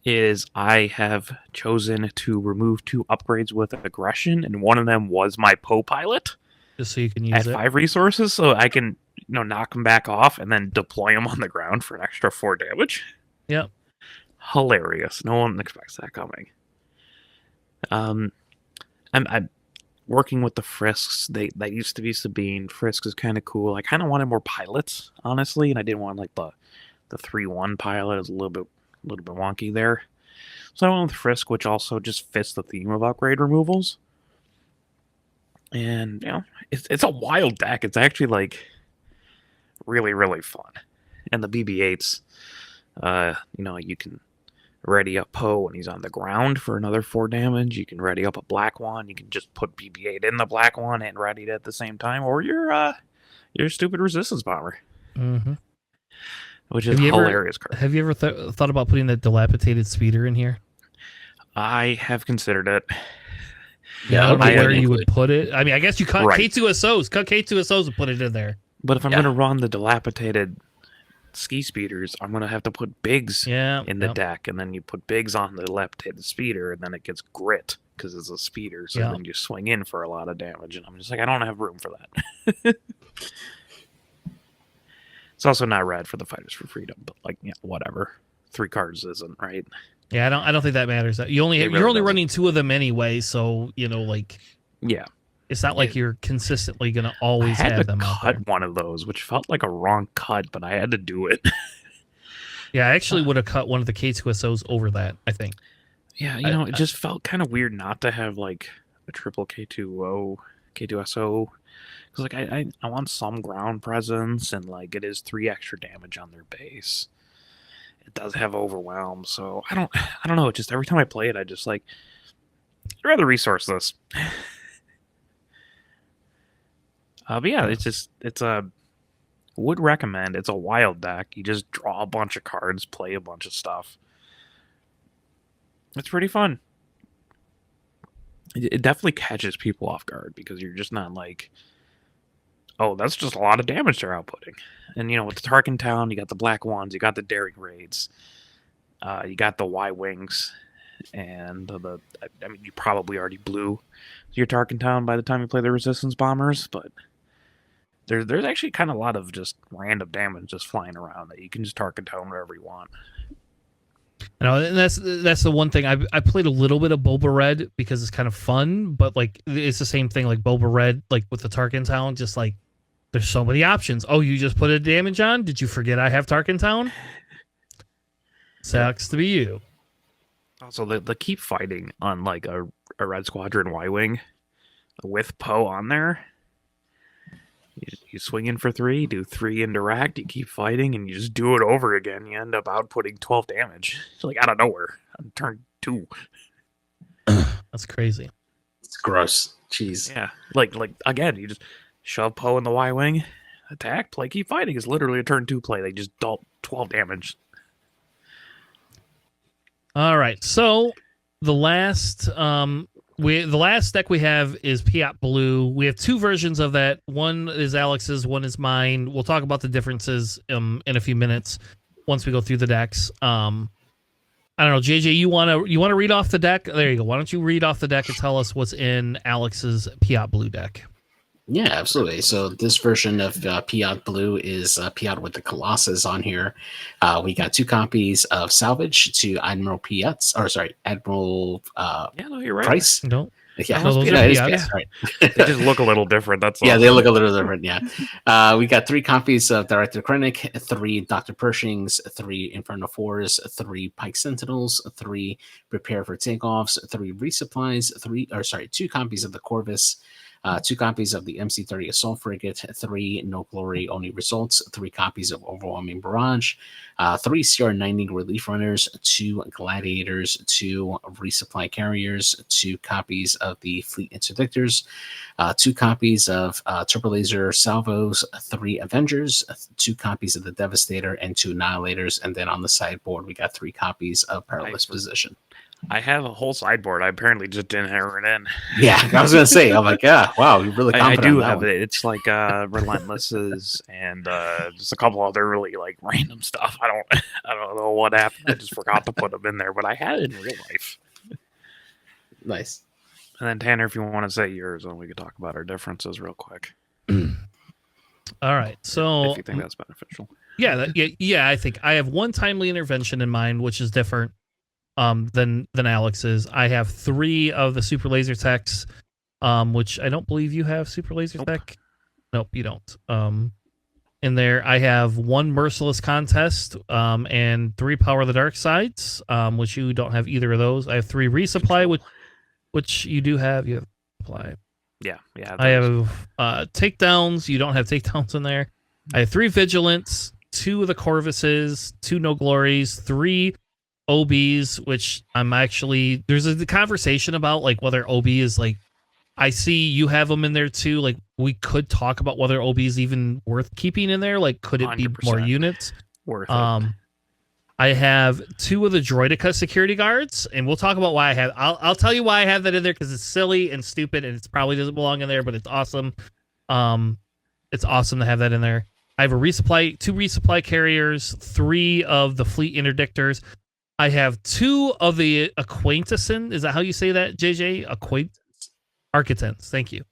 is I have chosen to remove 2 upgrades with aggression, and one of them was my Poe pilot. Just so you can use at it. 5 resources, so I can knock them back off and then deploy them on the ground for an extra 4 damage. Yep. Hilarious. No one expects that coming. I'm working with the Frisks. They used to be Sabine. Frisk is kind of cool. I kind of wanted more pilots, honestly, and I didn't want like the 3-1 pilot. Is a little bit wonky there. So I went with Frisk, which also just fits the theme of upgrade removals. And it's a wild deck. It's actually like really, really fun. And the BB-8s, you can ready up Poe when he's on the ground for another 4 damage. You can ready up a Black One. You can just put BB-8 in the Black One and ready it at the same time. Or your stupid Resistance Bomber. Mm-hmm. Which is hilarious card. Have you ever thought about putting that Dilapidated Speeder in here? I have considered it. Yeah, I don't know where you would put it. I mean, I guess you cut K2SOs. Cut K2SOs and put it in there. But if I'm going to run the Dilapidated Ski Speeders, I'm going to have to put Bigs in the deck. And then you put Bigs on the Dilapidated Speeder, and then it gets grit because it's a speeder. So then you swing in for a lot of damage. And I'm just like, I don't have room for that. It's also not rad for the Fighters for Freedom, but whatever. 3 cards isn't, right? Yeah, I don't think that matters. You're only running 2 of them anyway, so yeah, it's not like you're consistently gonna always have them out there. I had to cut one of those, which felt like a wrong cut, but I had to do it. Yeah, I actually would have cut one of the K2SOs over that, I think. Yeah, it just felt kind of weird not to have like a triple K2SO. Because I want some ground presence, and like it is 3 extra damage on their base. It does have Overwhelm, so I don't know. Just every time I play it, I just like I'd rather resource this. But yeah, it's a would recommend. It's a wild deck. You just draw a bunch of cards, play a bunch of stuff. It's pretty fun. It definitely catches people off guard because you're just not like Oh, that's just a lot of damage they're outputting. And with the Tarkin Town, you got the Black Ones, you got the Daring Raids, you got the Y Wings, and I mean, you probably already blew your Tarkin Town by the time you play the Resistance Bombers, but there's actually kind of a lot of just random damage just flying around that you can just Tarkin Town wherever you want. And that's the one thing I played a little bit of Boba Red because it's kind of fun, but like it's the same thing like Boba Red, like with the Tarkin Town, just like there's so many options. Oh, you just put a damage on? Did you forget I have Tarkin Town? Sucks to be you. Also, the keep fighting on like a Red Squadron Y-Wing with Poe on there. You swing in for 3, do 3 interact, you keep fighting, and you just do it over again. You end up outputting 12 damage. It's like out of nowhere on turn 2. That's crazy. It's gross. Jeez. Yeah, like again, you just shove Poe in the Y-Wing, attack, play, keep fighting. It's literally a turn 2 play. They just dealt 12 damage. All right, so the last deck we have is Piett Blue. We have 2 versions of that. One is Alex's, one is mine. We'll talk about the differences in a few minutes once we go through the decks. I don't know, JJ, you want to read off the deck? There you go. Why don't you read off the deck and tell us what's in Alex's Piett Blue deck? Yeah, absolutely. So this version of Piett Blue is Piett with the Colossus on here. We got 2 copies of Salvage to Admiral Piett, or sorry, Admiral Yeah, no, you're right. Price. No. Yeah, No, those are it is Pietts. Piett, right. They just look a little different. That's all. Yeah, they look a little different. Yeah, we got 3 copies of Director Krennic, 3 Dr. Pershings, 3 Inferno 4s, 3 Pike Sentinels, 3 Prepare for Takeoffs, 3 Resupplies, 2 copies of the Corvus, 2 copies of the MC-30 Assault Frigate, 3 No Glory Only Results, 3 copies of Overwhelming Barrage, 3 CR-90 Relief Runners, 2 Gladiators, 2 Resupply Carriers, 2 copies of the Fleet Interdictors, 2 copies of Turbo Laser Salvos, 3 Avengers, 2 copies of the Devastator, and 2 Annihilators. And then on the sideboard, we got 3 copies of Perilous Position. I have a whole sideboard. I apparently just didn't enter it in. Yeah, I was gonna say, I'm like, yeah, wow, you're really I confident. do on that have one. it. It's like Relentlesses and just a couple other really like random stuff. I don't know what happened. I just forgot to put them in there, but I had it in real life. Nice. And then Tanner, if you want to say yours, then we could talk about our differences real quick. All right, so If you think that's beneficial. Yeah, I think I have one timely intervention in mind, which is different than Alex's. I have 3 of the Super Laser Techs, which I don't believe you have Super Laser Tech. Nope, you don't. In there, I have 1 Merciless Contest and 3 Power of the Dark Sides, which you don't have either of those. I have 3 Resupply, which you do have. You have Supply. Yeah. I have takedowns. You don't have takedowns in there. I have 3 Vigilance, 2 of the Corvuses, 2 No Glories, 3 OBs, which I'm actually, there's a conversation about like whether OB is like, I see you have them in there too. Like we could talk about whether OB is even worth keeping in there. Like, could it be more units? Worth it. I have 2 of the Droideka security guards, and we'll talk about why I have. I'll tell you why I have that in there because it's silly and stupid, and it probably doesn't belong in there, but it's awesome. It's awesome to have that in there. I have 2 resupply carriers, 3 of the fleet interdictors. I have 2 of the Acquaintances. Is that how you say that, JJ? Architects. Thank you.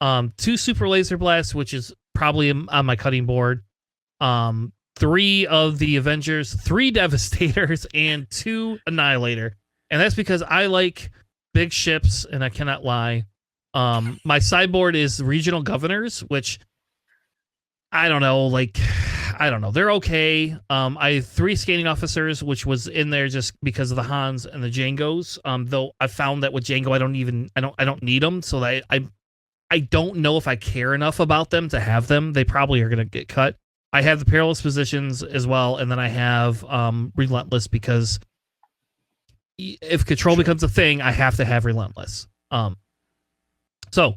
2 Super Laser Blasts, which is probably on my cutting board. 3 of the Avengers, 3 Devastators, and 2 Annihilator. And that's because I like big ships, and I cannot lie. My sideboard is Regional Governors, which I don't know, they're okay. I have 3 Scanning Officers, which was in there just because of the Hans and the Jangos. Though I found that with Jango, I don't need them, so I don't know if I care enough about them to have them. They probably are gonna get cut. I have the Perilous Positions as well, and then I have Relentless because if Control becomes a thing, I have to have Relentless. So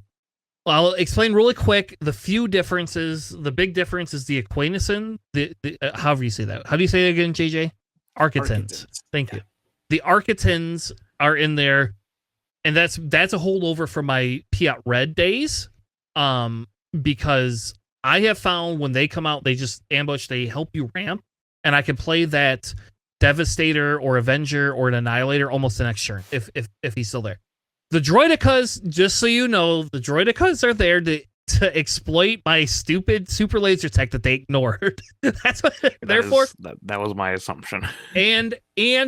I'll explain really quick the few differences. The big difference is the Acquaintances. However you say that. How do you say it again, JJ? Architects. Thank you. The Architects are in there, and that's a holdover from my Piett Red days. because I have found when they come out, they just ambush, they help you ramp, and I can play that Devastator or Avenger or an Annihilator almost the next turn if he's still there. The Droidicas, just so you know, the Droidicas are there to exploit my stupid super laser tech that they ignored. That's what they're there for. That was my assumption. And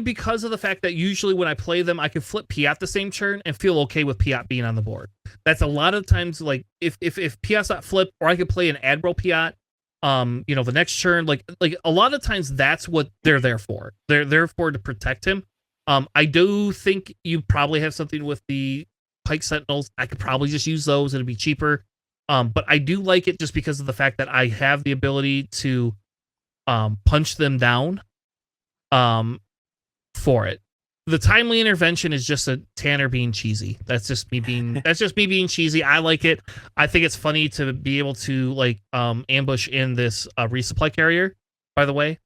because of the fact that usually when I play them, I can flip Piett the same turn and feel okay with Piett being on the board. That's a lot of times, like if Piett's not flipped, or I could play an Admiral Piett, the next turn, like a lot of times that's what they're there for. They're there for to protect him. I do think you probably have something with the Pike Sentinels. I could probably just use those. It'd be cheaper. But I do like it just because of the fact that I have the ability to punch them down for it. The timely intervention is just a Tanner being cheesy. That's just me being cheesy. I like it. I think it's funny to be able to ambush in this resupply carrier, by the way.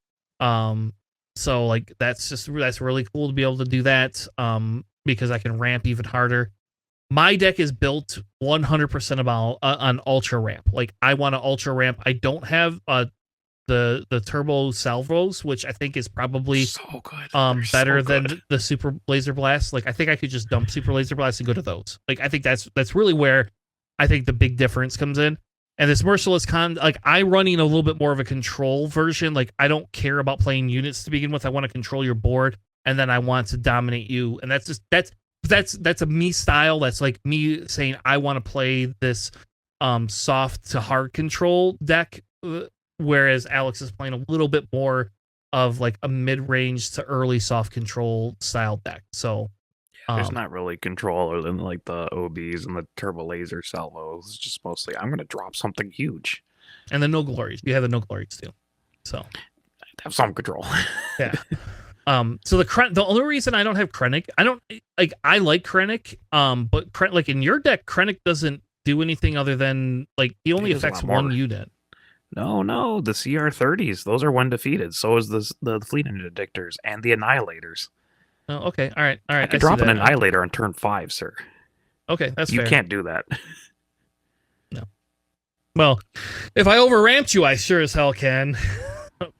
So that's really cool to be able to do that because I can ramp even harder. My deck is built 100% about on ultra ramp. Like I want to ultra ramp. I don't have the turbo salvos, which I think is probably so good. Better than the super laser blast. Like I think I could just dump super laser blast and go to those. Like I think that's really where I think the big difference comes in. And this merciless I'm running a little bit more of a control version. Like I don't care about playing units to begin with. I want to control your board, and then I want to dominate you. And that's a me style. That's like me saying I want to play this soft to hard control deck, whereas Alex is playing a little bit more of like a mid-range to early soft control style deck. So there's not really control other than like the OBs and the turbo laser salvos. It's just mostly I'm going to drop something huge. And the no glories. You have the no glories too. So have some control. Yeah. So the only reason I don't have Krennic, I like Krennic, but in your deck, Krennic doesn't do anything other than he only affects one unit. No, the CR30s, those are when defeated. So is the fleet interdictors and the annihilators. Oh, okay, all right. I could drop an annihilator on turn 5, sir. Okay, that's fair. You can't do that. No. Well, if I over ramped you, I sure as hell can.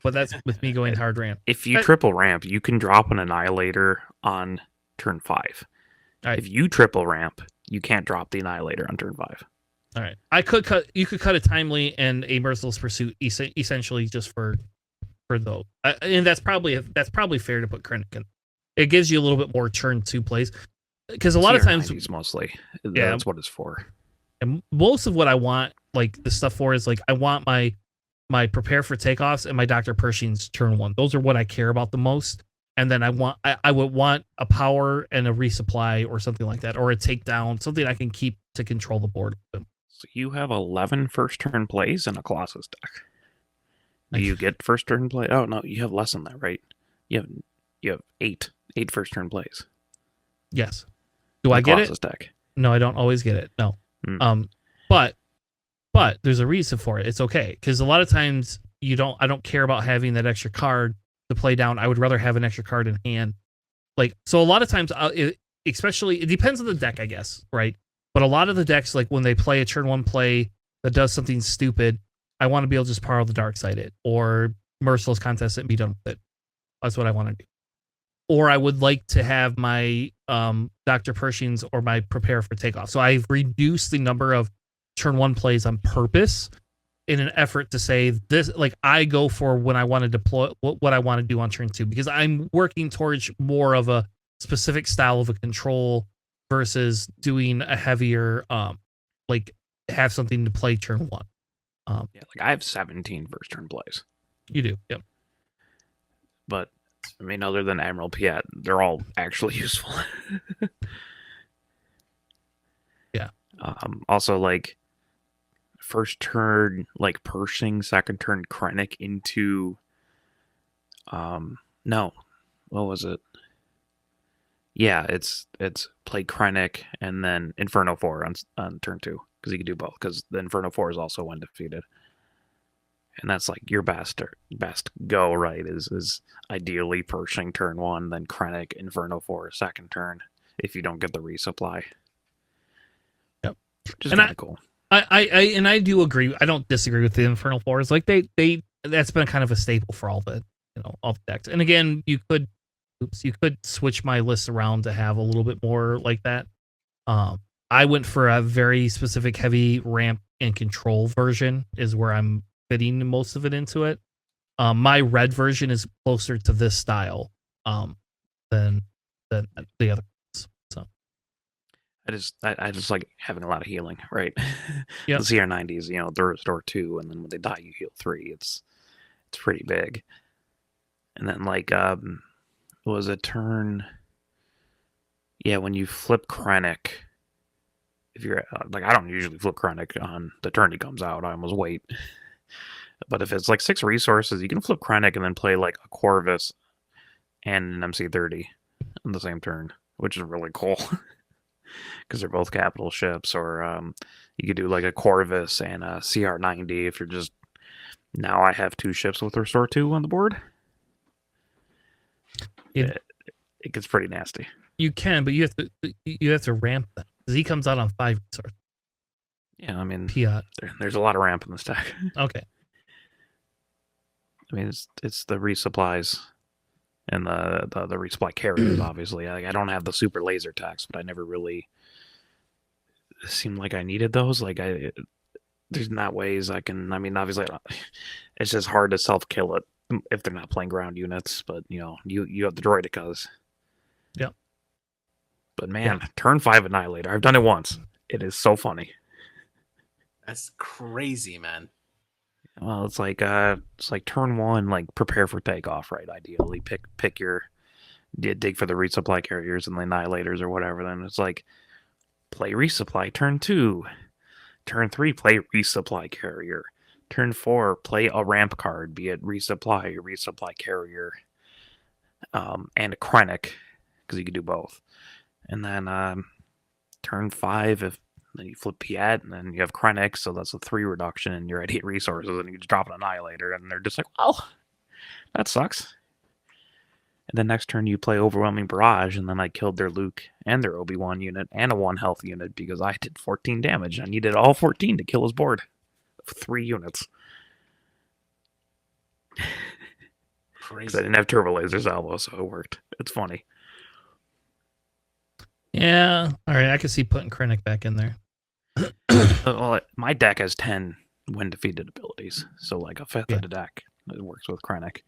But that's with me going hard ramp. If you triple ramp, you can drop an annihilator on turn 5. Right. If you triple ramp, you can't drop the annihilator on turn 5. All right. You could cut a timely and a merciless pursuit essentially just for those. And that's probably fair to put Krennic in. It gives you a little bit more turn 2 plays, because a lot of times mostly that's what it's for. And most of what I want the stuff for is I want my prepare for takeoffs and my Dr. Pershing's turn 1. Those are what I care about the most. And then I would want a power and a resupply or something like that, or a takedown, something I can keep to control the board. So you have 11 first turn plays in a Colossus deck. Do you get first turn play? Oh no, you have less than that, right? You have 8 first turn plays. Yes. Do I get Colossus it? Deck. No, I don't always get it. No. But there's a reason for it. It's okay, because a lot of times I don't care about having that extra card to play down. I would rather have an extra card in hand. So a lot of times, especially it depends on the deck, I guess, right? But a lot of the decks, when they play a turn 1 play that does something stupid, I want to be able to just power the dark side it, or merciless contest it and be done with it. That's what I want to do. Or I would like to have my Dr. Pershing's or my prepare for takeoff. So I've reduced the number of turn 1 plays on purpose in an effort to say this, I go for when I want to deploy what I want to do on turn 2, because I'm working towards more of a specific style of a control versus doing a heavier, have something to play turn 1. I have 17 first turn plays. You do, yep. But I mean, other than Admiral Piett, they're all actually useful. Yeah. Also, first turn, Pershing, second turn Krennic into, no, what was it? Yeah, it's play Krennic and then Inferno 4 on turn 2, because you can do both, because the Inferno 4 is also when defeated. And that's your best go, right? Is ideally Pershing turn 1, then Krennic, Inferno 4 second turn, if you don't get the resupply. Yep. Which is kind of cool. I do agree. I don't disagree with the Infernal Fours. Like they that's been kind of a staple for all the all the decks. And again, you could switch my list around to have a little bit more like that. I went for a very specific heavy ramp and control version is where I'm fitting most of it into it. My red version is closer to this style than the other ones. So I just like having a lot of healing, right? Yep. The CR90s, they restore 2, and then when they die, you heal 3. It's pretty big. And then was a turn? Yeah, when you flip Krennic, if you're I don't usually flip Krennic on the turn he comes out. I almost wait. But if it's 6 resources, you can flip Krennic and then play a Corvus and an MC30 on the same turn, which is really cool because they're both capital ships. Or you could do a Corvus and a CR90 if you're just now I have 2 ships with restore 2 on the board. It gets pretty nasty. You can, but you have to ramp them because he comes out on 5 resources. Yeah, I mean, Piett. There's a lot of ramp in this deck. Okay. I mean, it's the resupplies and the resupply carriers, obviously. I don't have the super laser attacks, but I never really seemed like I needed those. There's not ways I can. I mean, obviously, it's just hard to self kill it if they're not playing ground units. But you have the droidicas. Yeah. But man, turn 5 Annihilator. I've done it once. It is so funny. That's crazy, man. Well, it's like turn 1, prepare for takeoff, right? Ideally, pick your dig for the resupply carriers and the annihilators or whatever. Then it's play resupply. Turn 2, turn 3, play resupply carrier. Turn 4, play a ramp card, be it resupply carrier, and a Krennic, because you could do both. And then turn 5, then you flip Piett, and then you have Krennic, so that's a 3 reduction, and you're at 8 resources, and you just drop an Annihilator, and they're just well, that sucks. And then next turn you play Overwhelming Barrage, and then I killed their Luke and their Obi-Wan unit and a 1 health unit because I did 14 damage. I needed all 14 to kill his board. 3 units. Crazy. Because I didn't have Turbo Laser Salvo, so it worked. It's funny. Yeah. All right. I can see putting Krennic back in there. Well, my deck has 10 when defeated abilities, so a fifth of the deck it works with Krennic.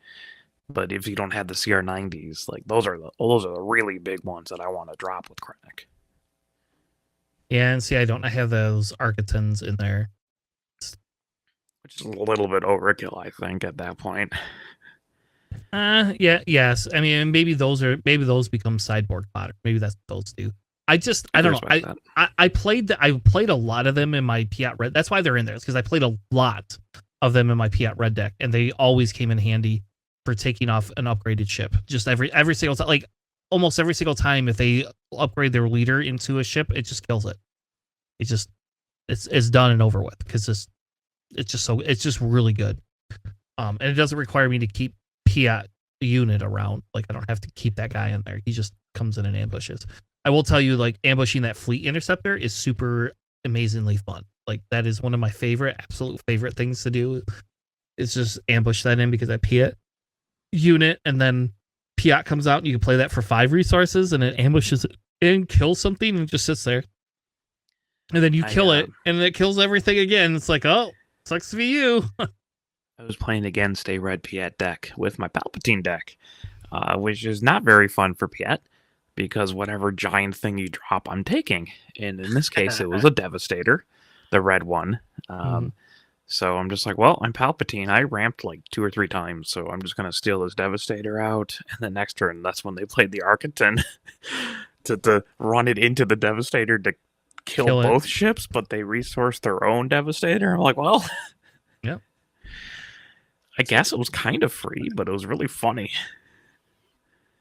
But if you don't have the CR90s, those are the really big ones that I want to drop with Krennic. Yeah, and see, I have those Architons in there, Which is a little bit overkill, I think, at that point. Yes. I mean, maybe those become sideboard fodder. Maybe that's what those do. I don't know. I played a lot of them in my Piett Red. That's why they're in there. It's because I played a lot of them in my Piett Red deck, and they always came in handy for taking off an upgraded ship. Just every single time, almost every single time, if they upgrade their leader into a ship, it just kills it. It's done and over with because it's just really good. And it doesn't require me to keep Piett unit around. I don't have to keep that guy in there. He just comes in and ambushes. I will tell you, ambushing that fleet interceptor is super amazingly fun. That is one of my absolute favorite things to do. Is just ambush that in because that Piett unit, and then Piett comes out and you can play that for 5 resources, and it ambushes it and kills something and just sits there. And then you kill it, and it kills everything again. It's oh, sucks to be you. I was playing against a red Piett deck with my Palpatine deck, which is not very fun for Piett because whatever giant thing you drop, I'm taking. And in this case, it was a Devastator, the red one. So I'm just well, I'm Palpatine. I ramped 2 or 3 times, so I'm just going to steal this Devastator out. And the next turn, that's when they played the Architon to run it into the Devastator to kill both ships, but they resourced their own Devastator. I'm well... Yep. I guess it was kind of free, but it was really funny.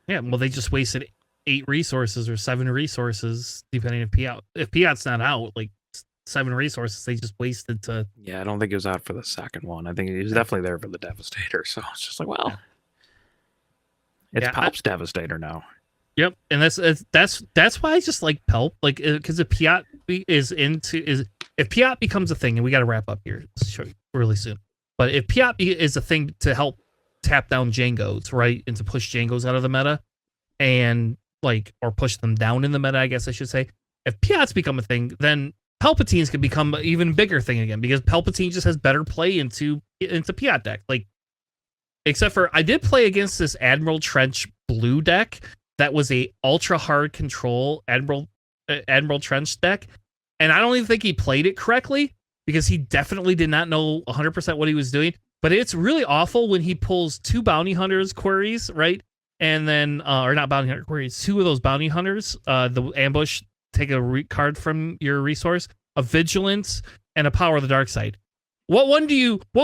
Yeah, well, they just wasted 8 resources or 7 resources, depending if Piett's not out, 7 resources they just wasted to... Yeah, I don't think he was out for the second one. I think he was definitely there for the Devastator, so it's just well... It's Palp's Devastator now. Yep, and that's why I just like Palp, because if Piett is if Piett becomes a thing, and we got to wrap up here really soon, but if Piett is a thing to help tap down Jangos, right, and to push Jangos out of the meta, and like, or push them down in the meta, I guess I should say. If Piett's become a thing, then Palpatine's can become an even bigger thing again, because Palpatine just has better play into Piett deck. Like, except for I did play against this Admiral Trench blue deck that was a ultra hard control Admiral Trench deck, and I don't even think he played it correctly, because he definitely did not know 100% what he was doing. But it's really awful when he pulls 2 bounty hunters queries, right? And then, or not bounty hunter queries, 2 of those bounty hunters, the ambush, take a card from your resource, a vigilance, and a power of the dark side. What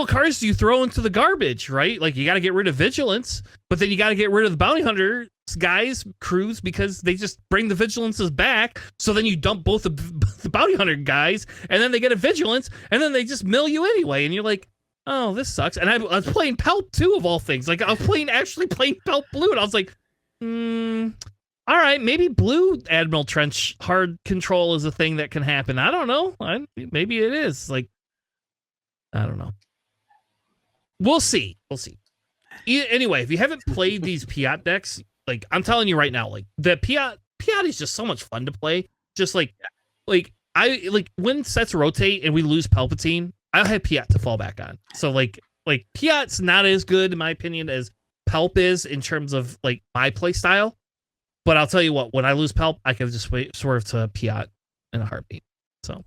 cards do you throw into the garbage, right? Like, you got to get rid of vigilance, but then you got to get rid of the bounty hunters, guys, crews, because they just bring the vigilances back. So then you dump both the bounty hunter guys, and then they get a vigilance, and then they just mill you anyway. And you're like, oh, this sucks. And I was playing Palp too, of all things. Like, I was actually playing Palp blue, and I was like, all right, maybe blue Admiral Trench hard control is a thing that can happen. I don't know. Maybe it is. Like, I don't know. We'll see. Anyway, if you haven't played these Piett decks, like, I'm telling you right now, like, the Piett is just so much fun to play. Just like when sets rotate and we lose Palpatine, I'll have Piett to fall back on. So like Piett's not as good, in my opinion, as Palp is in terms of like my play style. But I'll tell you what, when I lose Palp, I can just swerve to Piett in a heartbeat. So